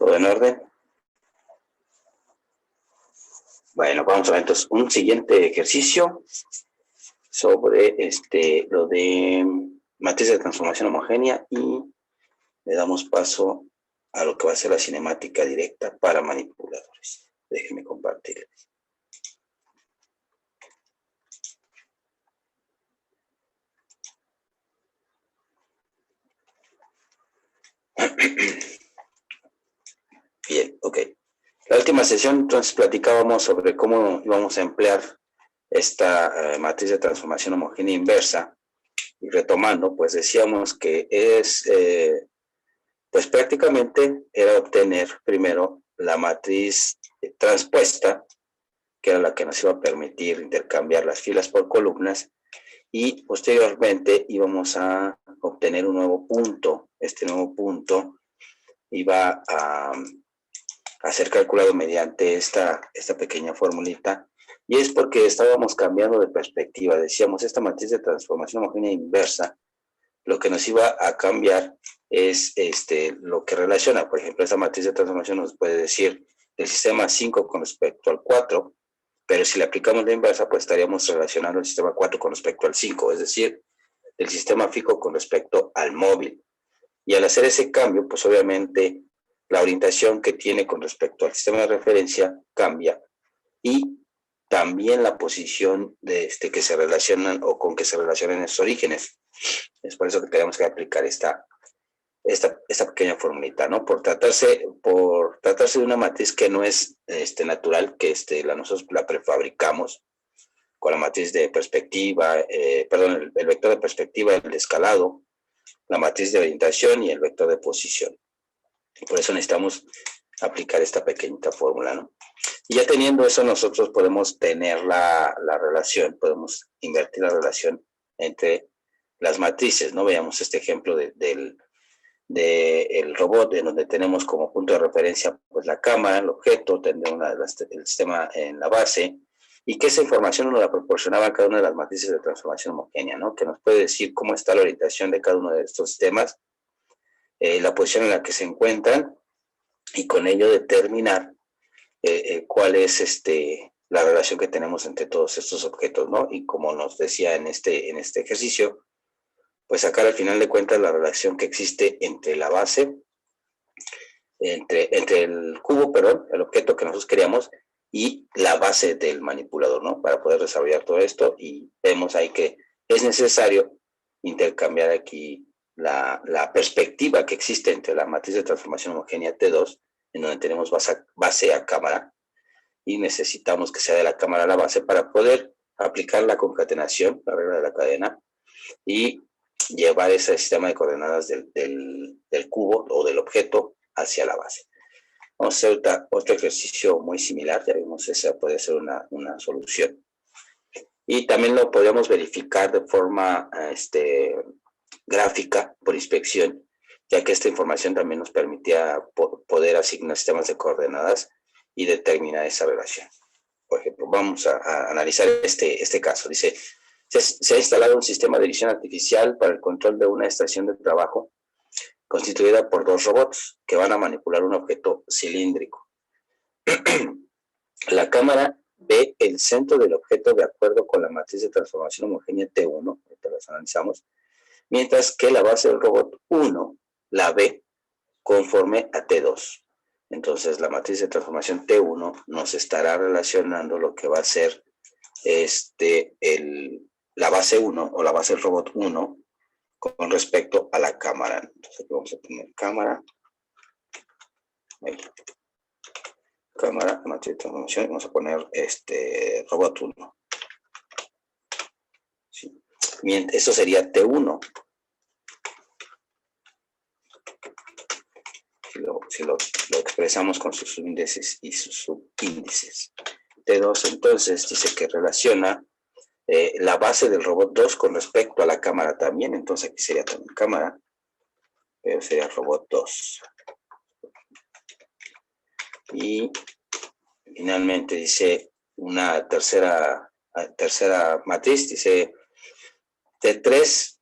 ¿Todo en orden? Bueno, vamos a ver entonces un siguiente ejercicio sobre lo de matriz de transformación homogénea y le damos paso a lo que va a ser la cinemática directa para manipuladores. Déjenme compartirles. Bien, ok. La última sesión entonces platicábamos sobre cómo íbamos a emplear esta matriz de transformación homogénea inversa. Y retomando, pues decíamos que pues prácticamente era obtener primero la matriz transpuesta, que era la que nos iba a permitir intercambiar las filas por columnas, y posteriormente íbamos a obtener un nuevo punto. Este nuevo punto iba a ser calculado mediante esta pequeña formulita, y es porque estábamos cambiando de perspectiva. Decíamos, esta matriz de transformación homogénea inversa, lo que nos iba a cambiar es lo que relaciona. Por ejemplo, esta matriz de transformación nos puede decir el sistema 5 con respecto al 4, pero si le aplicamos la inversa, pues estaríamos relacionando el sistema 4 con respecto al 5, es decir, el sistema fijo con respecto al móvil. Y al hacer ese cambio, pues obviamente la orientación que tiene con respecto al sistema de referencia cambia, y también la posición de que se relacionan o con que se relacionan esos orígenes. Es por eso que tenemos que aplicar esta pequeña formulita, ¿no? Por tratarse de una matriz que no es natural, que nosotros la prefabricamos con la matriz de perspectiva, el vector de perspectiva, el de escalado, la matriz de orientación y el vector de posición. Y por eso necesitamos aplicar esta pequeñita fórmula, ¿no? Y ya teniendo eso, nosotros podemos tener la relación, podemos invertir la relación entre las matrices, ¿no? Veamos este ejemplo del robot, en donde tenemos como punto de referencia pues la cámara, el objeto, tendrá el sistema en la base, y que esa información nos la proporcionaba a cada una de las matrices de transformación homogénea, ¿no? Que nos puede decir cómo está la orientación de cada uno de estos sistemas, la posición en la que se encuentran, y con ello determinar cuál es la relación que tenemos entre todos estos objetos, ¿no? Y como nos decía en este ejercicio, pues sacar al final de cuentas la relación que existe entre la base, entre el cubo, perdón, el objeto que nosotros queríamos, y la base del manipulador, ¿no? Para poder desarrollar todo esto, y vemos ahí que es necesario intercambiar aquí la perspectiva que existe entre la matriz de transformación homogénea T2, en donde tenemos base a cámara, y necesitamos que sea de la cámara a la base para poder aplicar la concatenación, la regla de la cadena, y llevar ese sistema de coordenadas del cubo o del objeto hacia la base. Vamos a hacer otro ejercicio muy similar, ya vimos, esa puede ser una solución. Y también lo podríamos verificar de forma gráfica por inspección, ya que esta información también nos permitía poder asignar sistemas de coordenadas y determinar esa relación. Por ejemplo, vamos a analizar este caso. Dice, se ha instalado un sistema de visión artificial para el control de una estación de trabajo constituida por 2 robots que van a manipular un objeto cilíndrico. La cámara ve el centro del objeto de acuerdo con la matriz de transformación homogénea T1, ahorita las analizamos, mientras que la base del robot 1 la ve conforme a T2. Entonces, la matriz de transformación T1 nos estará relacionando lo que va a ser la base 1 o la base del robot 1 con respecto a la cámara. Entonces, aquí vamos a poner cámara. Ahí. Cámara, matriz de transformación, vamos a poner robot 1. ¿Sí? Bien, eso sería T1. Si lo expresamos con sus índices y sus subíndices. T2 entonces dice que relaciona la base del robot 2 con respecto a la cámara también, entonces aquí sería también cámara, pero sería robot 2. Y finalmente dice una tercera matriz, dice T3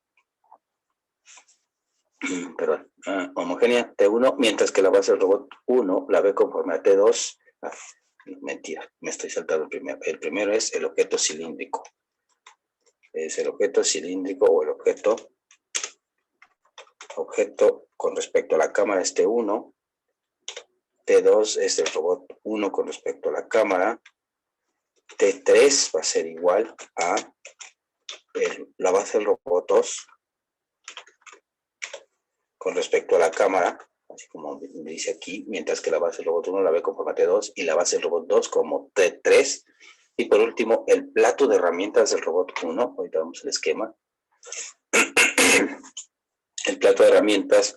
perdón, homogénea T1, mientras que la base del robot 1 la ve conforme a T2. Mentira, me estoy saltando el primero. El primero es el objeto cilíndrico. Es el objeto cilíndrico o el objeto con respecto a la cámara es T1. T2 es el robot 1 con respecto a la cámara. T3 va a ser igual a la base del robot 2 con respecto a la cámara, así como me dice aquí, mientras que la base del robot 1 la ve conforme a T2 y la base del robot 2 como T3. Y por último, el plato de herramientas del robot 1, ahorita vemos el esquema. El plato de herramientas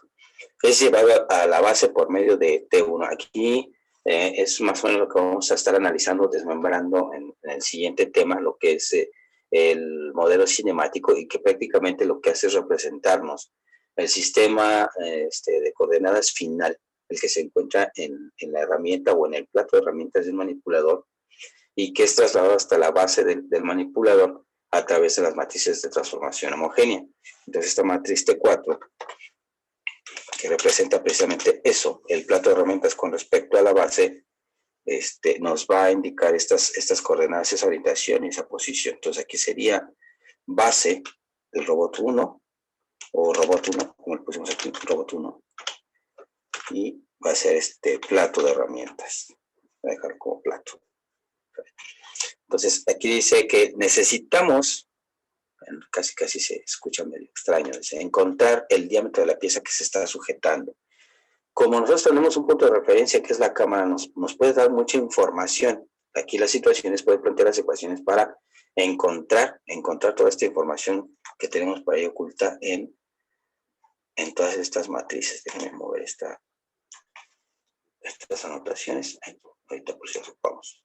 es llevado a la base por medio de T1. Aquí es más o menos lo que vamos a estar analizando, desmembrando en el siguiente tema, lo que es el modelo cinemático, y que prácticamente lo que hace es representarnos el sistema de coordenadas final, el que se encuentra en la herramienta o en el plato de herramientas del manipulador, y que es trasladado hasta la base del manipulador a través de las matrices de transformación homogénea. Entonces esta matriz T4, que representa precisamente eso, el plato de herramientas con respecto a la base, nos va a indicar estas coordenadas, esa orientación y esa posición. Entonces aquí sería base del robot 1, o robot 1, como le pusimos aquí, robot 1, y va a ser este plato de herramientas. Voy a dejar como plato. Entonces aquí dice que necesitamos, bueno, casi se escucha medio extraño, dice, encontrar el diámetro de la pieza que se está sujetando. Como nosotros tenemos un punto de referencia que es la cámara, nos puede dar mucha información. Aquí las situaciones pueden plantear las ecuaciones para encontrar toda esta información que tenemos por ahí oculta en todas estas matrices. Déjenme mover estas anotaciones. Ahorita por si ocupamos.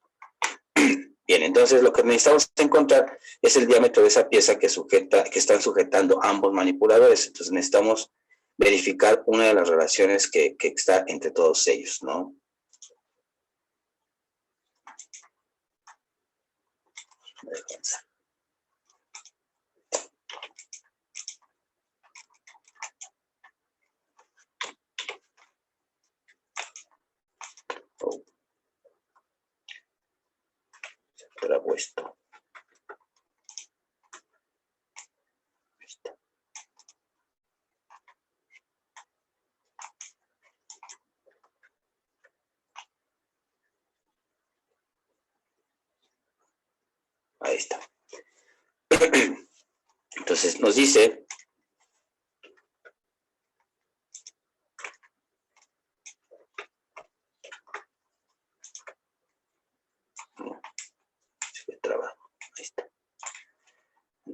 Bien, entonces lo que necesitamos encontrar es el diámetro de esa pieza que están sujetando ambos manipuladores. Entonces necesitamos verificar una de las relaciones que está entre todos ellos, ¿no? Se trabó esto. Ahí está. Entonces nos dice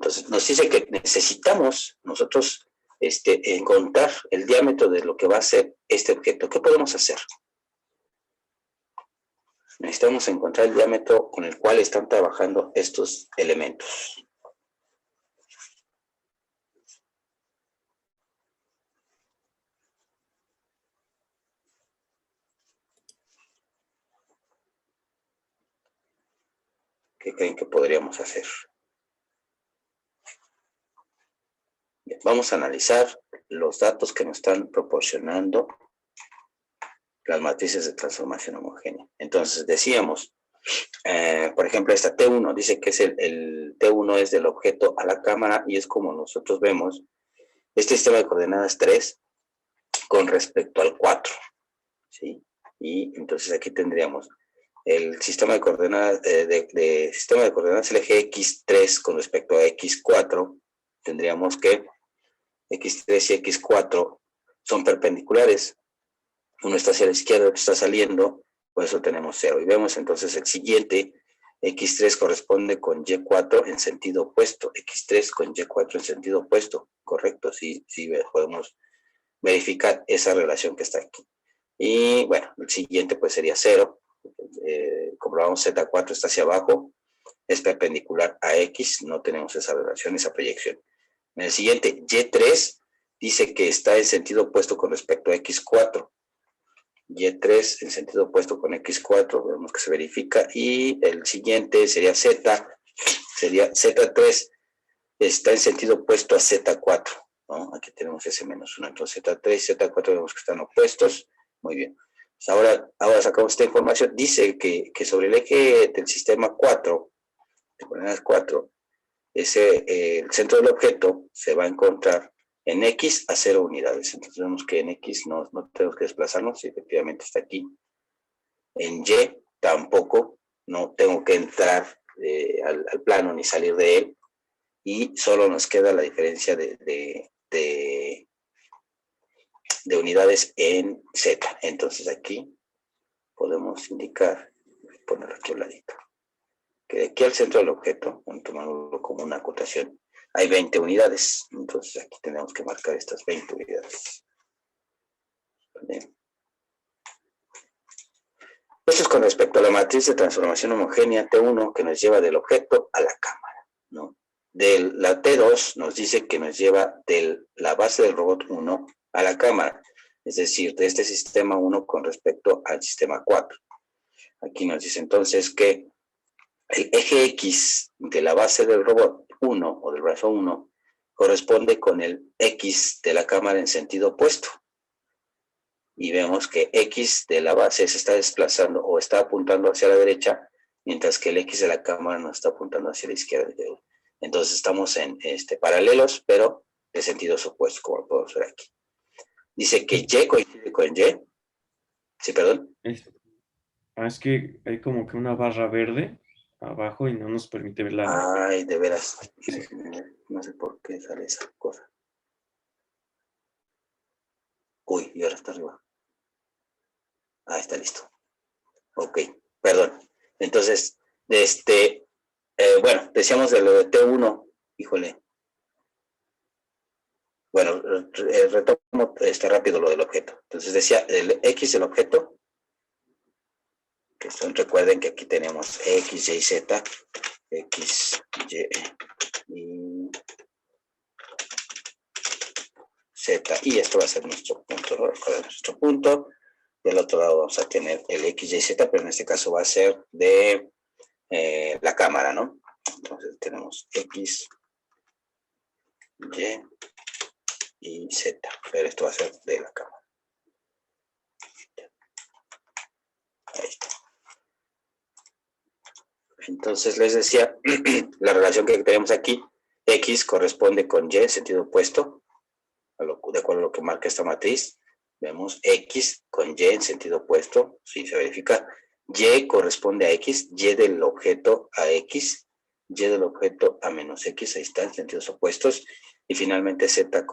Entonces nos dice que necesitamos nosotros encontrar el diámetro de lo que va a ser este objeto. ¿Qué podemos hacer? Necesitamos encontrar el diámetro con el cual están trabajando estos elementos. ¿Qué creen que podríamos hacer? Bien, vamos a analizar los datos que nos están proporcionando las matrices de transformación homogénea. Entonces decíamos, por ejemplo, esta T1 dice que es el T1 es del objeto a la cámara, y es como nosotros vemos este sistema de coordenadas 3 con respecto al 4, ¿sí? Y entonces aquí tendríamos el sistema de coordenadas sistema de coordenadas el eje X3 con respecto a X4. Tendríamos que X3 y X4 son perpendiculares. Uno está hacia la izquierda, otro está saliendo, por eso tenemos 0. Y vemos entonces el siguiente, X3 corresponde con Y4 en sentido opuesto. X3 con Y4 en sentido opuesto. Correcto, sí podemos verificar esa relación que está aquí. Y bueno, el siguiente pues sería 0. Comprobamos Z4 está hacia abajo, es perpendicular a X, no tenemos esa relación, esa proyección. En el siguiente, Y3 dice que está en sentido opuesto con respecto a X4. Y3 en sentido opuesto con X4, vemos que se verifica. Y el siguiente sería Z, sería Z3, está en sentido opuesto a Z4. ¿no? Aquí tenemos ese -1. Entonces Z3 y Z4 vemos que están opuestos. Muy bien. Pues ahora sacamos esta información. Dice que sobre el eje del sistema 4, de coordenadas 4, el centro del objeto se va a encontrar en X a 0 unidades. Entonces vemos que en X no tenemos que desplazarnos, y efectivamente está aquí. En Y tampoco, no tengo que entrar al plano ni salir de él, y solo nos queda la diferencia de unidades en Z. Entonces aquí podemos indicar, ponerlo aquí al ladito, que de aquí al centro del objeto, tomándolo como una acotación, hay 20 unidades. Entonces aquí tenemos que marcar estas 20 unidades. ¿Vale? Esto es con respecto a la matriz de transformación homogénea T1 que nos lleva del objeto a la cámara, ¿no? De la T2 nos dice que nos lleva de la base del robot 1 a la cámara, es decir, de este sistema 1 con respecto al sistema 4. Aquí nos dice entonces que el eje X de la base del robot 1 o del brazo 1 corresponde con el X de la cámara en sentido opuesto. Y vemos que X de la base se está desplazando o está apuntando hacia la derecha, mientras que el X de la cámara no está apuntando hacia la izquierda. Entonces estamos en paralelos, pero de sentidos opuestos, como podemos ver aquí. Dice que Y coincide con Y. Sí, perdón. Es que hay como que una barra verde abajo y no nos permite ver la... Ay, de veras. No sé por qué sale esa cosa. Uy, y ahora está arriba. Ah, está listo. Ok, perdón. Entonces, bueno, decíamos de lo de T1, híjole. Bueno, retomo rápido lo del objeto. Entonces decía, el X del objeto, que son, recuerden que aquí tenemos X, Y, Z, X, Y, Z, y esto va a ser nuestro punto, ¿no? Nuestro punto. Del otro lado vamos a tener el X, Y, Z, pero en este caso va a ser de la cámara, ¿no? Entonces tenemos X, Y Z, pero esto va a ser de la cámara. Ahí está. Entonces les decía, la relación que tenemos aquí, X corresponde con Y en sentido opuesto, de acuerdo a lo que marca esta matriz. Vemos X con Y en sentido opuesto, si se verifica. Y corresponde a X, Y del objeto a X, Y del objeto a menos X, ahí está, en sentidos opuestos. Y finalmente Z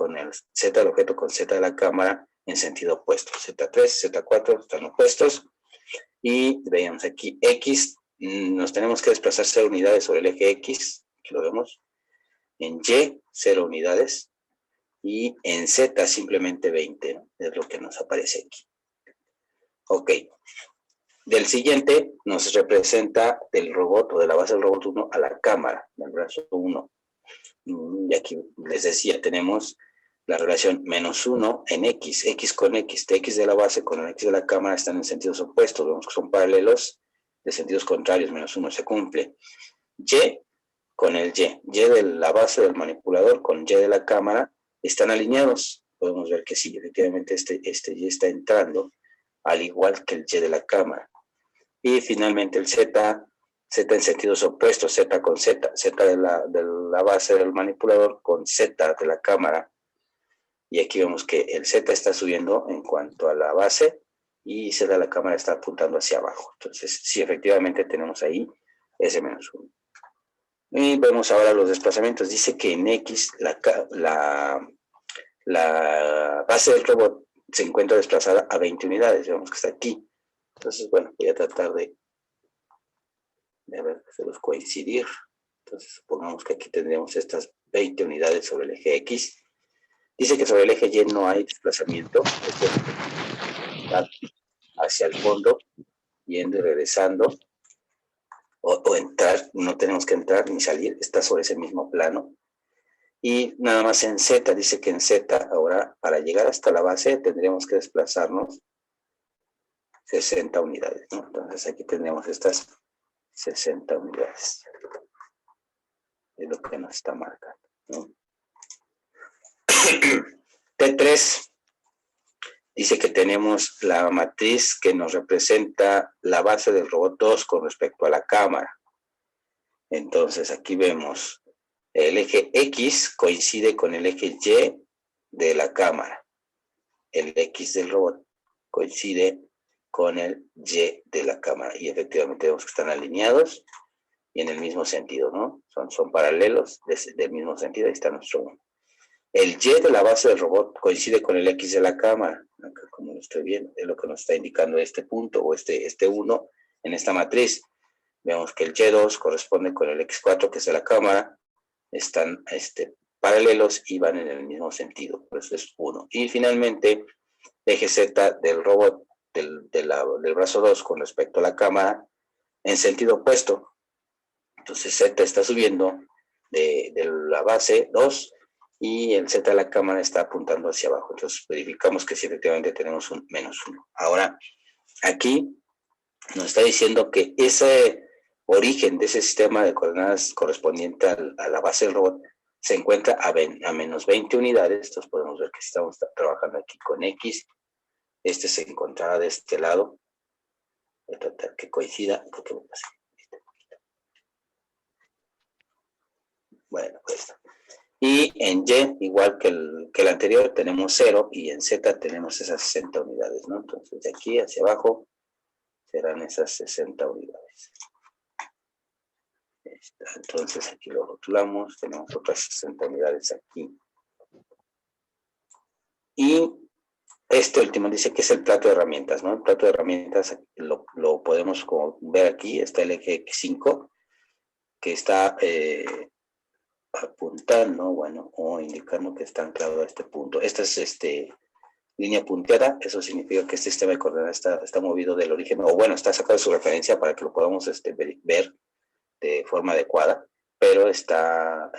del objeto con Z de la cámara en sentido opuesto. Z3, Z4 están opuestos. Y veamos aquí, X, nos tenemos que desplazar 0 unidades sobre el eje X, aquí lo vemos. En Y, 0 unidades. Y en Z simplemente 20, ¿no? Es lo que nos aparece aquí. Ok. Del siguiente nos representa del robot o de la base del robot 1 a la cámara, del brazo 1. Y aquí les decía, tenemos la relación -1 en X, X con X, X de la base con el X de la cámara están en sentidos opuestos, vemos que son paralelos de sentidos contrarios, -1 se cumple. Y con el Y de la base del manipulador con Y de la cámara están alineados. Podemos ver que sí, efectivamente este Y está entrando, al igual que el Y de la cámara. Y finalmente el Z en sentidos opuestos, Z con Z, Z de la base del manipulador con Z de la cámara. Y aquí vemos que el Z está subiendo en cuanto a la base y Z de la cámara está apuntando hacia abajo. Entonces, sí, efectivamente tenemos ahí ese -1. Y vemos ahora los desplazamientos. Dice que en X la base del robot se encuentra desplazada a 20 unidades. Vemos que está aquí. Entonces, bueno, voy a tratar de hacerlos coincidir. Entonces, supongamos que aquí tendríamos estas 20 unidades sobre el eje X. Dice que sobre el eje Y no hay desplazamiento. Esto es hacia el fondo, yendo y regresando. O entrar, no tenemos que entrar ni salir, está sobre ese mismo plano. Y nada más en Z, dice que en Z, ahora para llegar hasta la base tendríamos que desplazarnos 60 unidades, ¿no? Entonces aquí tendríamos estas 60 unidades. Es lo que nos está marcando, ¿no? T3 dice que tenemos la matriz que nos representa la base del robot 2 con respecto a la cámara. Entonces aquí vemos el eje X coincide con el eje Y de la cámara. El X del robot coincide con el Y de la cámara. Y efectivamente vemos que están alineados y en el mismo sentido, ¿no? Son paralelos del mismo sentido. Ahí está nuestro 1. El Y de la base del robot coincide con el X de la cámara. Acá, como lo estoy viendo, es lo que nos está indicando este punto o este 1 en esta matriz. Vemos que el Y2 corresponde con el X4 que es de la cámara. Están paralelos y van en el mismo sentido. Por eso es 1. Y finalmente, eje Z del robot, del brazo 2 con respecto a la cámara, en sentido opuesto. Entonces Z está subiendo de la base 2 y el Z de la cámara está apuntando hacia abajo. Entonces verificamos que sí, efectivamente tenemos un -1. Ahora, aquí nos está diciendo que ese origen de ese sistema de coordenadas correspondiente a la base del robot se encuentra a menos 20 unidades. Entonces podemos ver que estamos trabajando aquí con X. Este se encontrará de este lado. Voy a tratar que coincida. Porque me pasé. Bueno, pues. Y en Y, igual que el anterior, tenemos 0 y en Z tenemos esas 60 unidades, ¿no? Entonces de aquí hacia abajo serán esas 60 unidades. Entonces aquí lo rotulamos, tenemos otras 60 unidades aquí. Y este último dice que es el plato de herramientas, ¿no? El plato de herramientas lo podemos como ver aquí, está el eje X5, que está apuntando, bueno, o indicando que está anclado a este punto. Esta es línea punteada, eso significa que este sistema de coordenadas está movido del origen, o bueno, está sacado de su referencia para que lo podamos ver de forma adecuada, pero está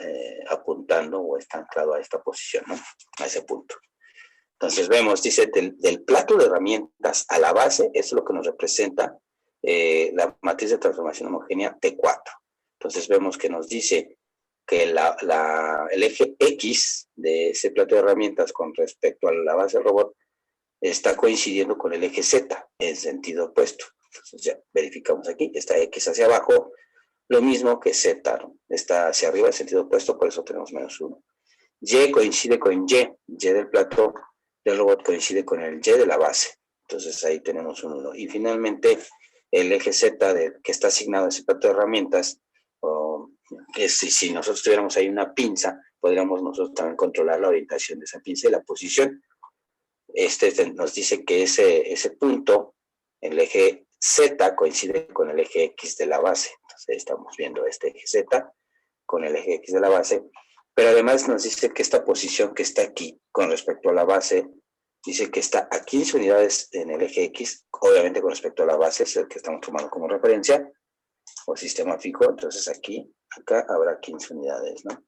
apuntando o está anclado a esta posición, ¿no? A ese punto. Entonces vemos, dice, del plato de herramientas a la base, eso es lo que nos representa la matriz de transformación homogénea T4. Entonces vemos que nos dice que el eje X de ese plato de herramientas con respecto a la base del robot está coincidiendo con el eje Z en sentido opuesto. Entonces ya verificamos aquí, está X hacia abajo, lo mismo que Z, ¿no? Está hacia arriba en sentido opuesto, por eso tenemos -1. Y coincide con Y del plato del robot coincide con el Y de la base. Entonces ahí tenemos un 1. Y finalmente el eje Z que está asignado a ese plato de herramientas, que si nosotros tuviéramos ahí una pinza, podríamos nosotros también controlar la orientación de esa pinza y la posición. Nos dice que ese punto, el eje Z coincide con el eje X de la base. Entonces estamos viendo este eje Z con el eje X de la base, pero además nos dice que esta posición que está aquí con respecto a la base, dice que está a 15 unidades en el eje X, obviamente con respecto a la base, es el que estamos tomando como referencia, o sistema fijo, entonces acá habrá 15 unidades, ¿no?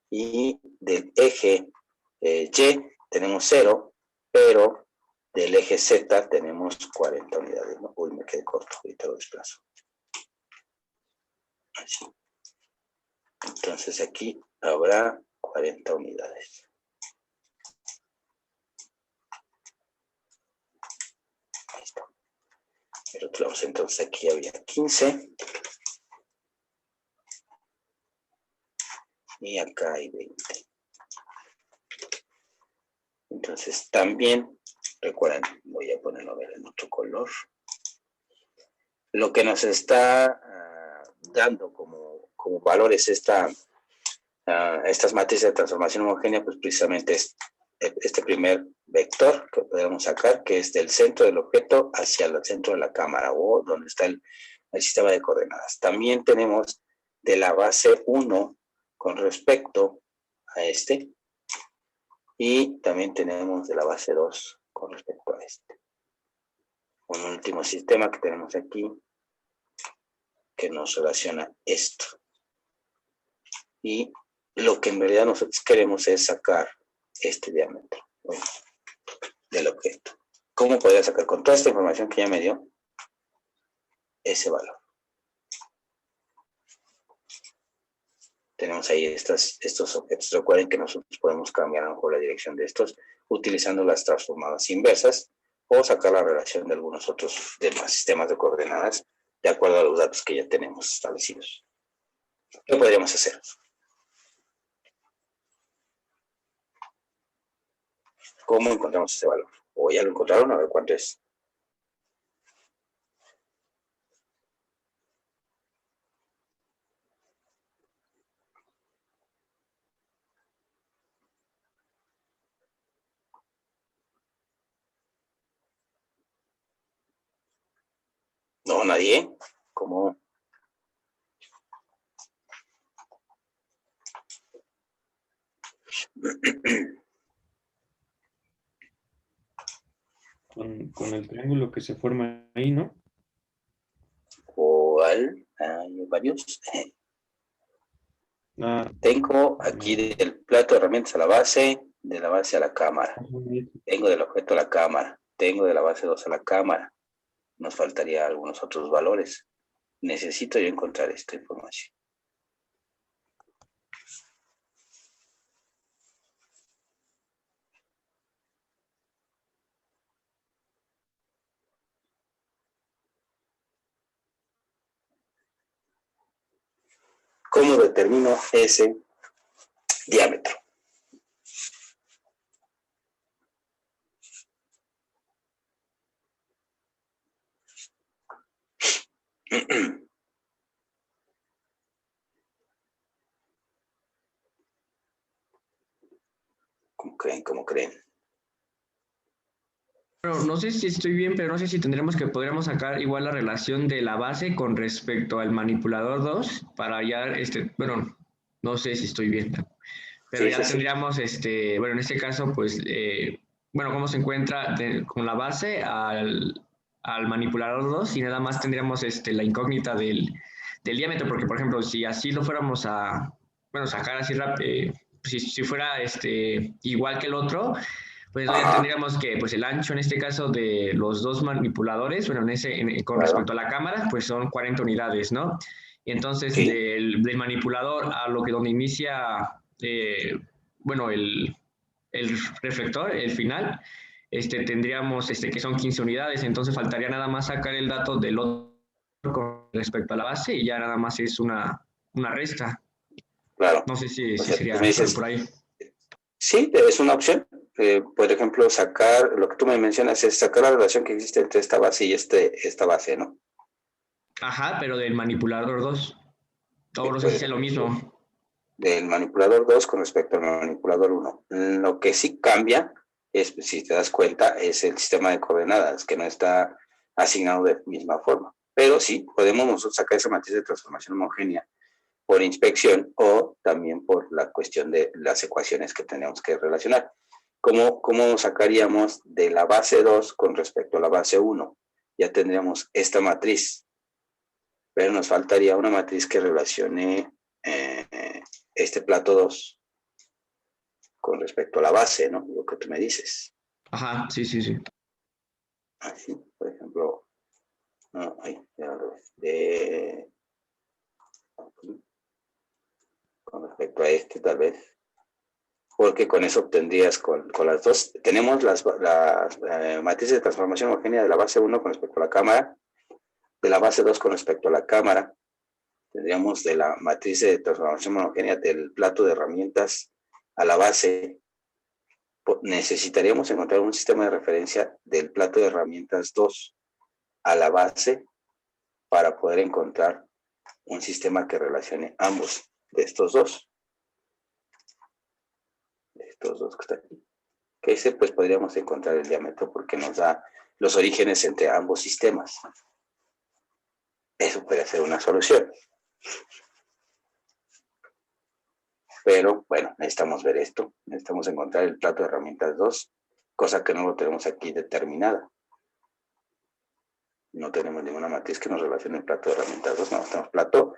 Y del eje Y tenemos 0, pero del eje Z tenemos 40 unidades, ¿no? Uy, me quedé corto, ahorita lo desplazo. Así. Entonces aquí habrá 40 unidades. Ahí está. El otro lado, entonces aquí había 15. Y acá hay 20. Entonces también, recuerden, voy a ponerlo a ver en otro color. Lo que nos está dando como valores estas matrices de transformación homogénea, pues precisamente es este primer vector que podemos sacar, que es del centro del objeto hacia el centro de la cámara o donde está el sistema de coordenadas. También tenemos de la base 1 con respecto a este, y también tenemos de la base 2 con respecto a este. Un último sistema que tenemos aquí que nos relaciona esto. Y lo que en realidad nosotros queremos es sacar este diámetro del objeto. ¿Cómo podría sacar con toda esta información que ya me dio ese valor? tenemos ahí estos objetos. Recuerden que nosotros podemos cambiar a lo mejor la dirección de estos utilizando las transformadas inversas o sacar la relación de algunos otros demás sistemas de coordenadas de acuerdo a los datos que ya tenemos establecidos. ¿Qué podríamos hacer? ¿Cómo encontramos ese valor? ¿O ya lo encontraron? A ver cuánto es. No, nadie. ¿Cómo? Con el triángulo que se forma ahí, ¿no? ¿Cuál? Hay varios. Ah, Tengo aquí del plato de herramientas a la base, de la base a la cámara. Tengo del objeto a la cámara. Tengo de la base 2 a la cámara. Nos faltaría algunos otros valores. Necesito yo encontrar esta información. ¿Cómo determino ese diámetro? ¿Cómo creen? ¿Cómo creen? Bueno, no sé si estoy bien, pero no sé si podríamos sacar igual la relación de la base con respecto al manipulador 2 para ya, bueno, no sé si estoy bien, pero Sí, ya sí, sí. tendríamos, bueno, en este caso, pues, bueno, cómo se encuentra con la base al manipulador 2 y nada más tendríamos la incógnita del diámetro, porque, por ejemplo, si así lo fuéramos a, bueno, sacar así rápido, si fuera igual que el otro, pues ya Ajá, tendríamos que, pues el ancho en este caso de los dos manipuladores, bueno, con claro. respecto a la cámara, pues son 40 unidades, ¿no? Y entonces Sí, del manipulador a lo que donde inicia, bueno, el reflector, el final, tendríamos que son 15 unidades, entonces faltaría nada más sacar el dato del otro con respecto a la base y ya nada más es una resta. claro. No sé si, O si sea, tú me sería dices, por ahí. sí, es una opción. Por ejemplo, sacar, lo que tú me mencionas es sacar la relación que existe entre esta base y esta base, ¿no? Ajá, pero del manipulador 2. O no sé si Pues, sea lo mismo. del manipulador 2 con respecto al manipulador 1. Lo que sí cambia es, si te das cuenta, es el sistema de coordenadas, que no está asignado de misma forma. Pero sí, podemos nosotros sacar esa matriz de transformación homogénea por inspección o también por la cuestión de las ecuaciones que tenemos que relacionar. ¿Cómo sacaríamos de la base 2 con respecto a la base 1? Ya tendríamos esta matriz, pero nos faltaría una matriz que relacione este plato 2 con respecto a la base, ¿no? Lo que tú me dices. Ajá, sí, sí, sí. Así, por ejemplo, no, con respecto a este, tal vez. Porque con eso obtendrías con las dos. Tenemos las matrices de transformación homogénea de la base 1 con respecto a la cámara, de la base 2 con respecto a la cámara. Tendríamos de la matriz de transformación homogénea del plato de herramientas a la base. Necesitaríamos encontrar un sistema de referencia del plato de herramientas 2 a la base para poder encontrar un sistema que relacione ambos de estos dos. De estos dos que están aquí. Que ese pues podríamos encontrar el diámetro porque nos da los orígenes entre ambos sistemas. Eso puede ser una solución. Pero bueno, necesitamos ver esto. Necesitamos encontrar el plato de herramientas 2, cosa que no lo tenemos aquí determinada. No tenemos ninguna matriz que nos relacione el plato de herramientas 2. No, tenemos plato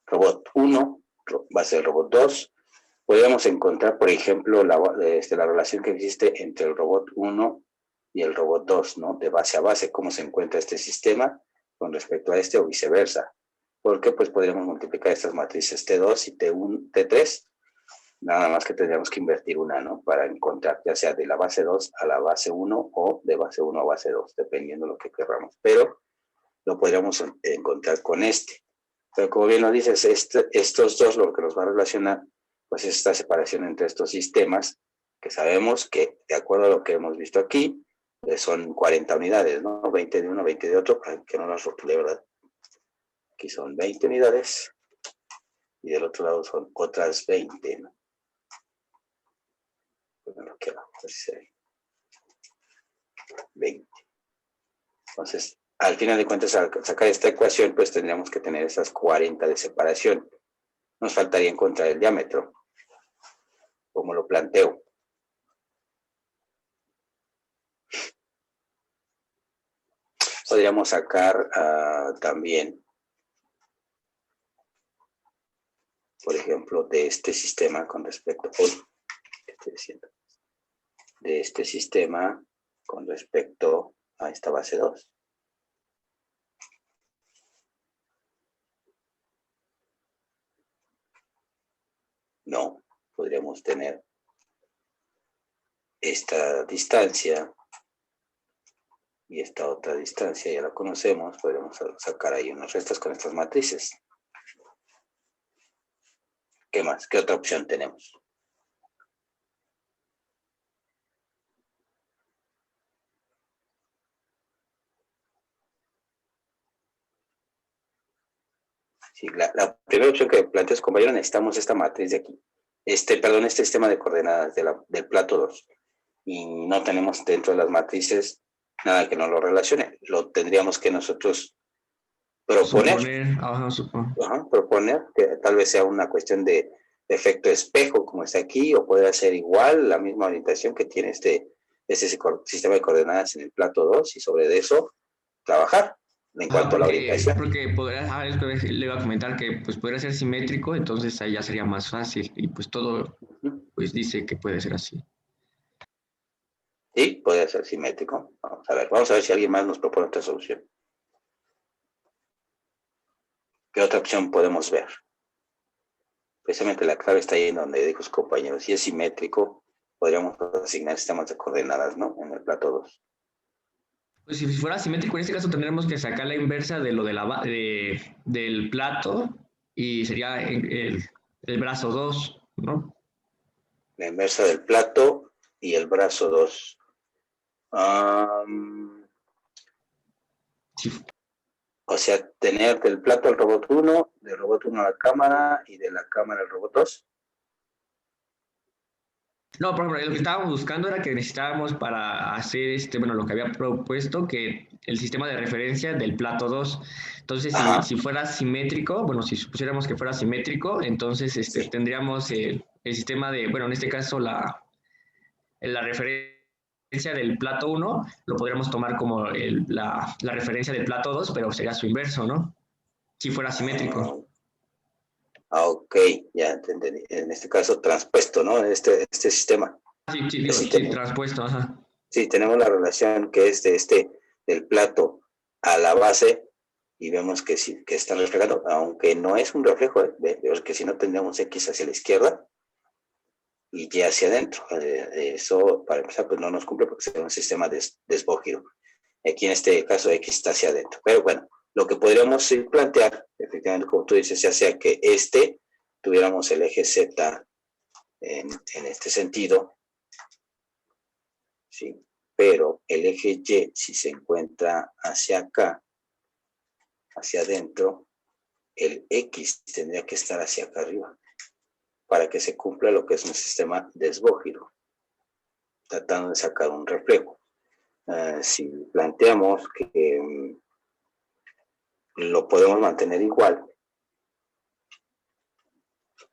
robot 1, base del robot 2. Podríamos encontrar, por ejemplo, la relación que existe entre el robot 1 y el robot 2, ¿no? De base a base, cómo se encuentra este sistema con respecto a este o viceversa. porque pues podríamos multiplicar estas matrices T2 y T1, T3, nada más que tendríamos que invertir una, ¿no? Para encontrar ya sea de la base 2 a la base 1 o de base 1 a base 2, dependiendo de lo que queramos. Pero lo podríamos encontrar con este. Pero como bien lo dices, estos dos lo que nos va a relacionar, pues es esta separación entre estos sistemas, que sabemos que, de acuerdo a lo que hemos visto aquí, son 40 unidades, ¿no? 20 de uno, 20 de otro, para que no nos rotule, ¿verdad? Aquí son 20 unidades y del otro lado son otras 20, ¿no? Bueno, ¿qué va? Pues, 20. Entonces, al final de cuentas, al sacar esta ecuación, pues tendríamos que tener esas 40 de separación. Nos faltaría encontrar el diámetro, como lo planteo. Podríamos sacar también, por ejemplo, de este sistema con respecto, ¿qué estoy diciendo? De este sistema con respecto a esta base 2. No, podríamos tener esta distancia y esta otra distancia, ya la conocemos, podríamos sacar ahí unos restos con estas matrices. ¿Qué más? ¿Qué otra opción tenemos? Sí, la primera opción que planteas, compañero, necesitamos esta matriz de aquí. Este sistema de coordenadas del plato 2. Y no tenemos dentro de las matrices nada que nos lo relacione. Lo tendríamos que nosotros proponer. Proponer, que tal vez sea una cuestión de efecto espejo, como está aquí, o puede ser igual la misma orientación que tiene este sistema de coordenadas en el plato 2, y sobre eso trabajar en cuanto a la orientación. Porque podría, le iba a comentar que pues podría ser simétrico, entonces ahí ya sería más fácil, y pues todo pues dice que puede ser así. Sí, puede ser simétrico. Vamos a ver si alguien más nos propone otra solución. ¿Qué otra opción podemos ver? Precisamente la clave está ahí en donde dijo sus compañeros. Si es simétrico, podríamos asignar sistemas de coordenadas, ¿no? En el plato 2. Pues si fuera simétrico, en este caso tendremos que sacar la inversa de lo de del plato, y sería el brazo 2, ¿no? La inversa del plato y el brazo 2. Sí. O sea, tener del plato al robot 1, del robot 1 a la cámara y de la cámara al robot 2. No, por ejemplo, lo que estábamos buscando era que necesitábamos para hacer bueno, lo que había propuesto, que el sistema de referencia del plato 2. Entonces, si fuera simétrico, bueno, si supusiéramos que fuera simétrico, entonces Sí. tendríamos el sistema de, bueno, en este caso la referencia del plato 1 lo podríamos tomar como la referencia del plato 2, pero sería su inverso, ¿no? Si fuera simétrico. Ok, ya entendí. En este caso, transpuesto, ¿no? Este sistema. Sí, transpuesto, ajá. Sí, tenemos la relación que es del plato a la base, y vemos que sí, que está reflejado, aunque no es un reflejo, porque si no tendríamos X hacia la izquierda y Y hacia adentro. Eso, para empezar, pues no nos cumple porque sería un sistema desbógido. Aquí en este caso X está hacia adentro. Pero bueno, lo que podríamos plantear, efectivamente, como tú dices, ya sea que tuviéramos el eje Z en este sentido, ¿sí? Pero el eje Y, si se encuentra hacia acá, hacia adentro, el X tendría que estar hacia acá arriba, para que se cumpla lo que es un sistema desbógido, tratando de sacar un reflejo. Si planteamos que lo podemos mantener igual,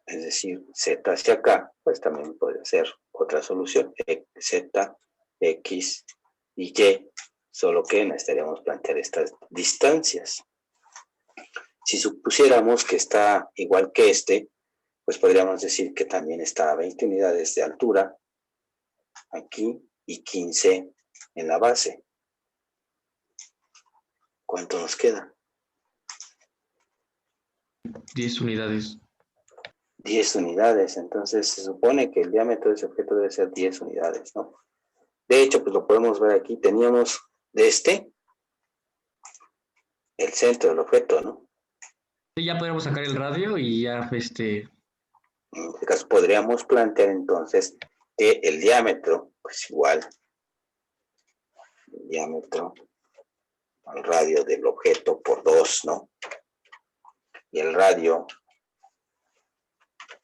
es decir, Z hacia acá, pues también puede ser otra solución, Z, X y Y, solo que necesitaríamos plantear estas distancias. Si supusiéramos que está igual que pues podríamos decir que también está a 20 unidades de altura aquí y 15 en la base. ¿Cuánto nos queda? 10 unidades. 10 unidades, entonces se supone que el diámetro de ese objeto debe ser 10 unidades, ¿no? De hecho, pues lo podemos ver aquí, teníamos de el centro del objeto, ¿no? Sí, ya podemos sacar el radio y ya, En este caso podríamos plantear entonces que el diámetro, pues igual, el diámetro al radio del objeto por 2, ¿no? Y el radio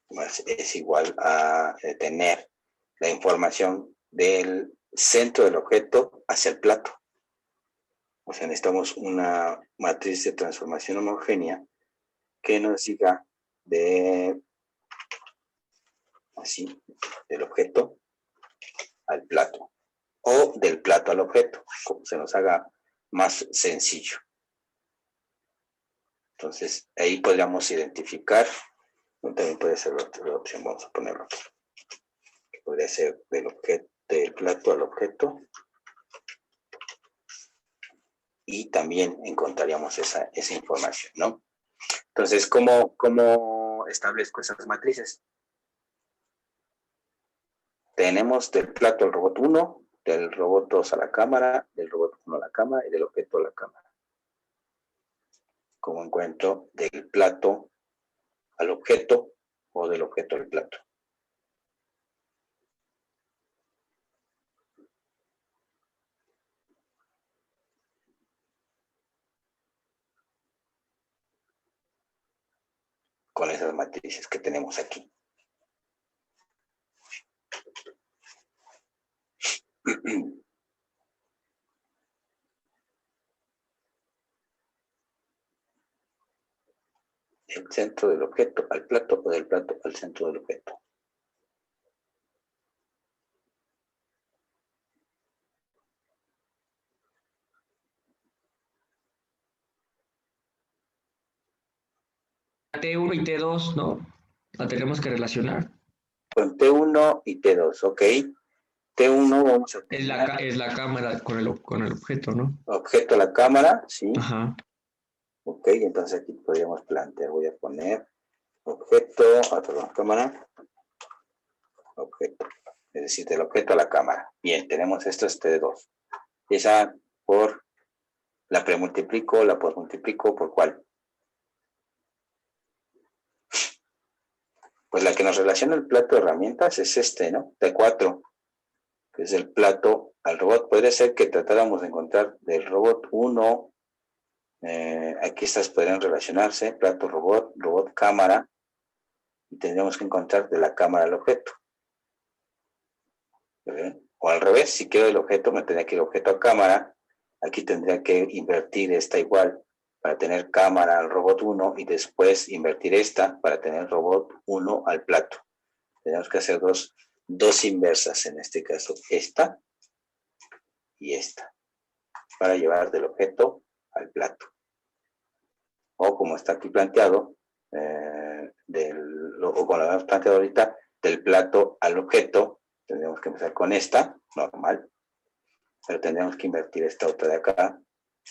pues, es igual a tener la información del centro del objeto hacia el plato. O sea, necesitamos una matriz de transformación homogénea que nos diga así, del objeto al plato o del plato al objeto, como se nos haga más sencillo. Entonces, ahí podríamos identificar, también puede ser otra opción, vamos a ponerlo aquí, que podría ser del plato al objeto, y también encontraríamos esa información, ¿no? Entonces, ¿cómo establezco esas matrices? Tenemos del plato al robot 1, del robot 2 a la cámara, del robot 1 a la cámara y del objeto a la cámara. ¿Cómo encuentro del plato al objeto o del objeto al plato? Con esas matrices que tenemos aquí. El centro del objeto al plato o del plato al centro del objeto. T1 y T2, ¿no? La tenemos que relacionar. Con T1 y T2, ok. T1 vamos a tener... Es la cámara con el objeto, ¿no? Objeto a la cámara, sí. Ajá. Ok, entonces aquí podríamos plantear, voy a poner objeto, perdón, cámara, objeto, es decir, del objeto a la cámara. Bien, tenemos estos T2. Esa por, la premultiplico, la postmultiplico, ¿por cuál? Pues la que nos relaciona el plato de herramientas es ¿no? T4, que es el plato al robot. Podría ser que tratáramos de encontrar del robot 1, aquí estas podrían relacionarse, plato robot, robot cámara, y tendríamos que encontrar de la cámara al objeto. O al revés, si quiero el objeto, me tendría que ir objeto a cámara, aquí tendría que invertir esta igual, para tener cámara al robot 1 y después invertir esta para tener robot 1 al plato. Tenemos que hacer dos inversas, en este caso esta y esta, para llevar del objeto al plato. O como está aquí planteado, o como lo hemos planteado ahorita, del plato al objeto, tendríamos que empezar con esta, normal, pero tendríamos que invertir esta otra de acá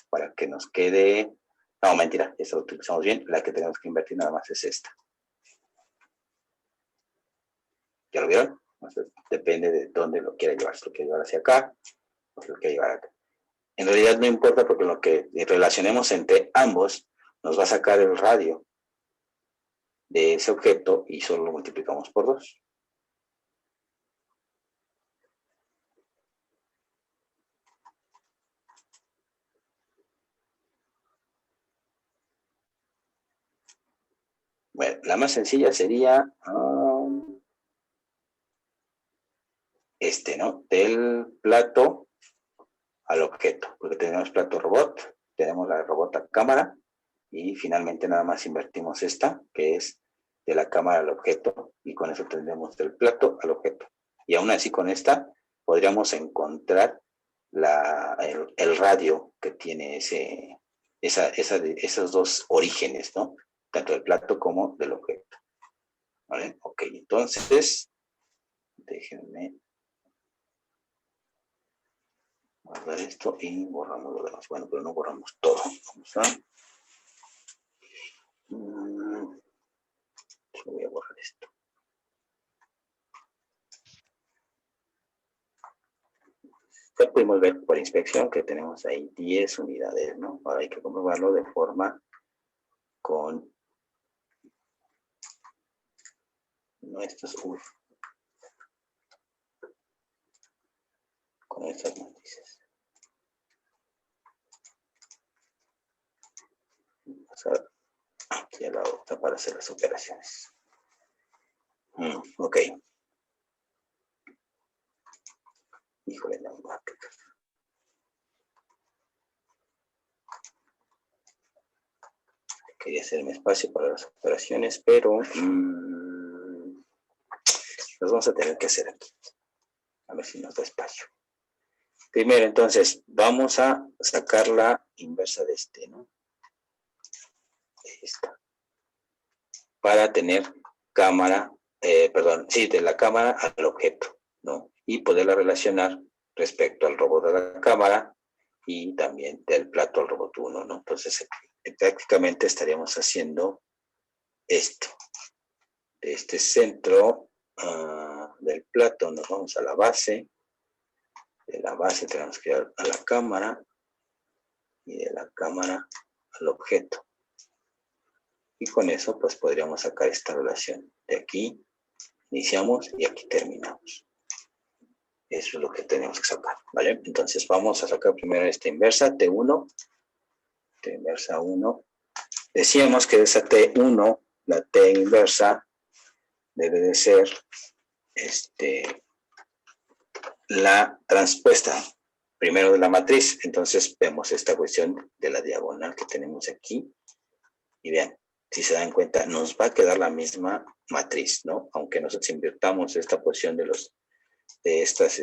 para que nos quede... No, mentira, esa lo utilizamos bien. La que tenemos que invertir nada más es esta. ¿Ya lo vieron? Entonces, depende de dónde lo quiera llevar. Si lo quiere llevar hacia acá o si lo quiere llevar acá. En realidad no importa porque lo que relacionemos entre ambos nos va a sacar el radio de ese objeto y solo lo multiplicamos por 2. Bueno, la más sencilla sería ¿no? Del plato al objeto, porque tenemos plato robot, tenemos la robot a cámara y finalmente nada más invertimos esta, que es de la cámara al objeto, y con eso tendremos del plato al objeto. Y aún así con esta podríamos encontrar el radio que tiene esos dos orígenes, ¿no? Tanto del plato como del objeto. ¿Vale? Ok, entonces, déjenme guardar esto y borramos lo demás. Bueno, pero no borramos todo. Vamos a... Voy a borrar esto. Ya pudimos ver por inspección que tenemos ahí 10 unidades, ¿no? Ahora hay que comprobarlo de forma con nuestros con estas matrices. Pasar aquí a la otra para hacer las operaciones. Ok. Híjole, no va a aplicar. Quería hacerme espacio para las operaciones, pero las vamos a tener que hacer aquí. A ver si nos da espacio. Primero, entonces, vamos a sacar la inversa de este, ¿no? Esta. Para tener cámara, de la cámara al objeto, ¿no? Y poderla relacionar respecto al robot de la cámara y también del plato al robot 1, ¿no? Entonces, prácticamente estaríamos haciendo esto. De este centro del plato nos vamos a la base. De la base tenemos que ir a la cámara y de la cámara al objeto. Y con eso, pues, podríamos sacar esta relación. De aquí iniciamos y aquí terminamos. Eso es lo que tenemos que sacar, ¿vale? Entonces, vamos a sacar primero esta inversa, T1. T inversa 1. Decíamos que esa T1, la T inversa, debe de ser la transpuesta primero de la matriz. Entonces, vemos esta cuestión de la diagonal que tenemos aquí. Y vean, si se dan cuenta, nos va a quedar la misma matriz, ¿no? Aunque nosotros invirtamos esta posición de estos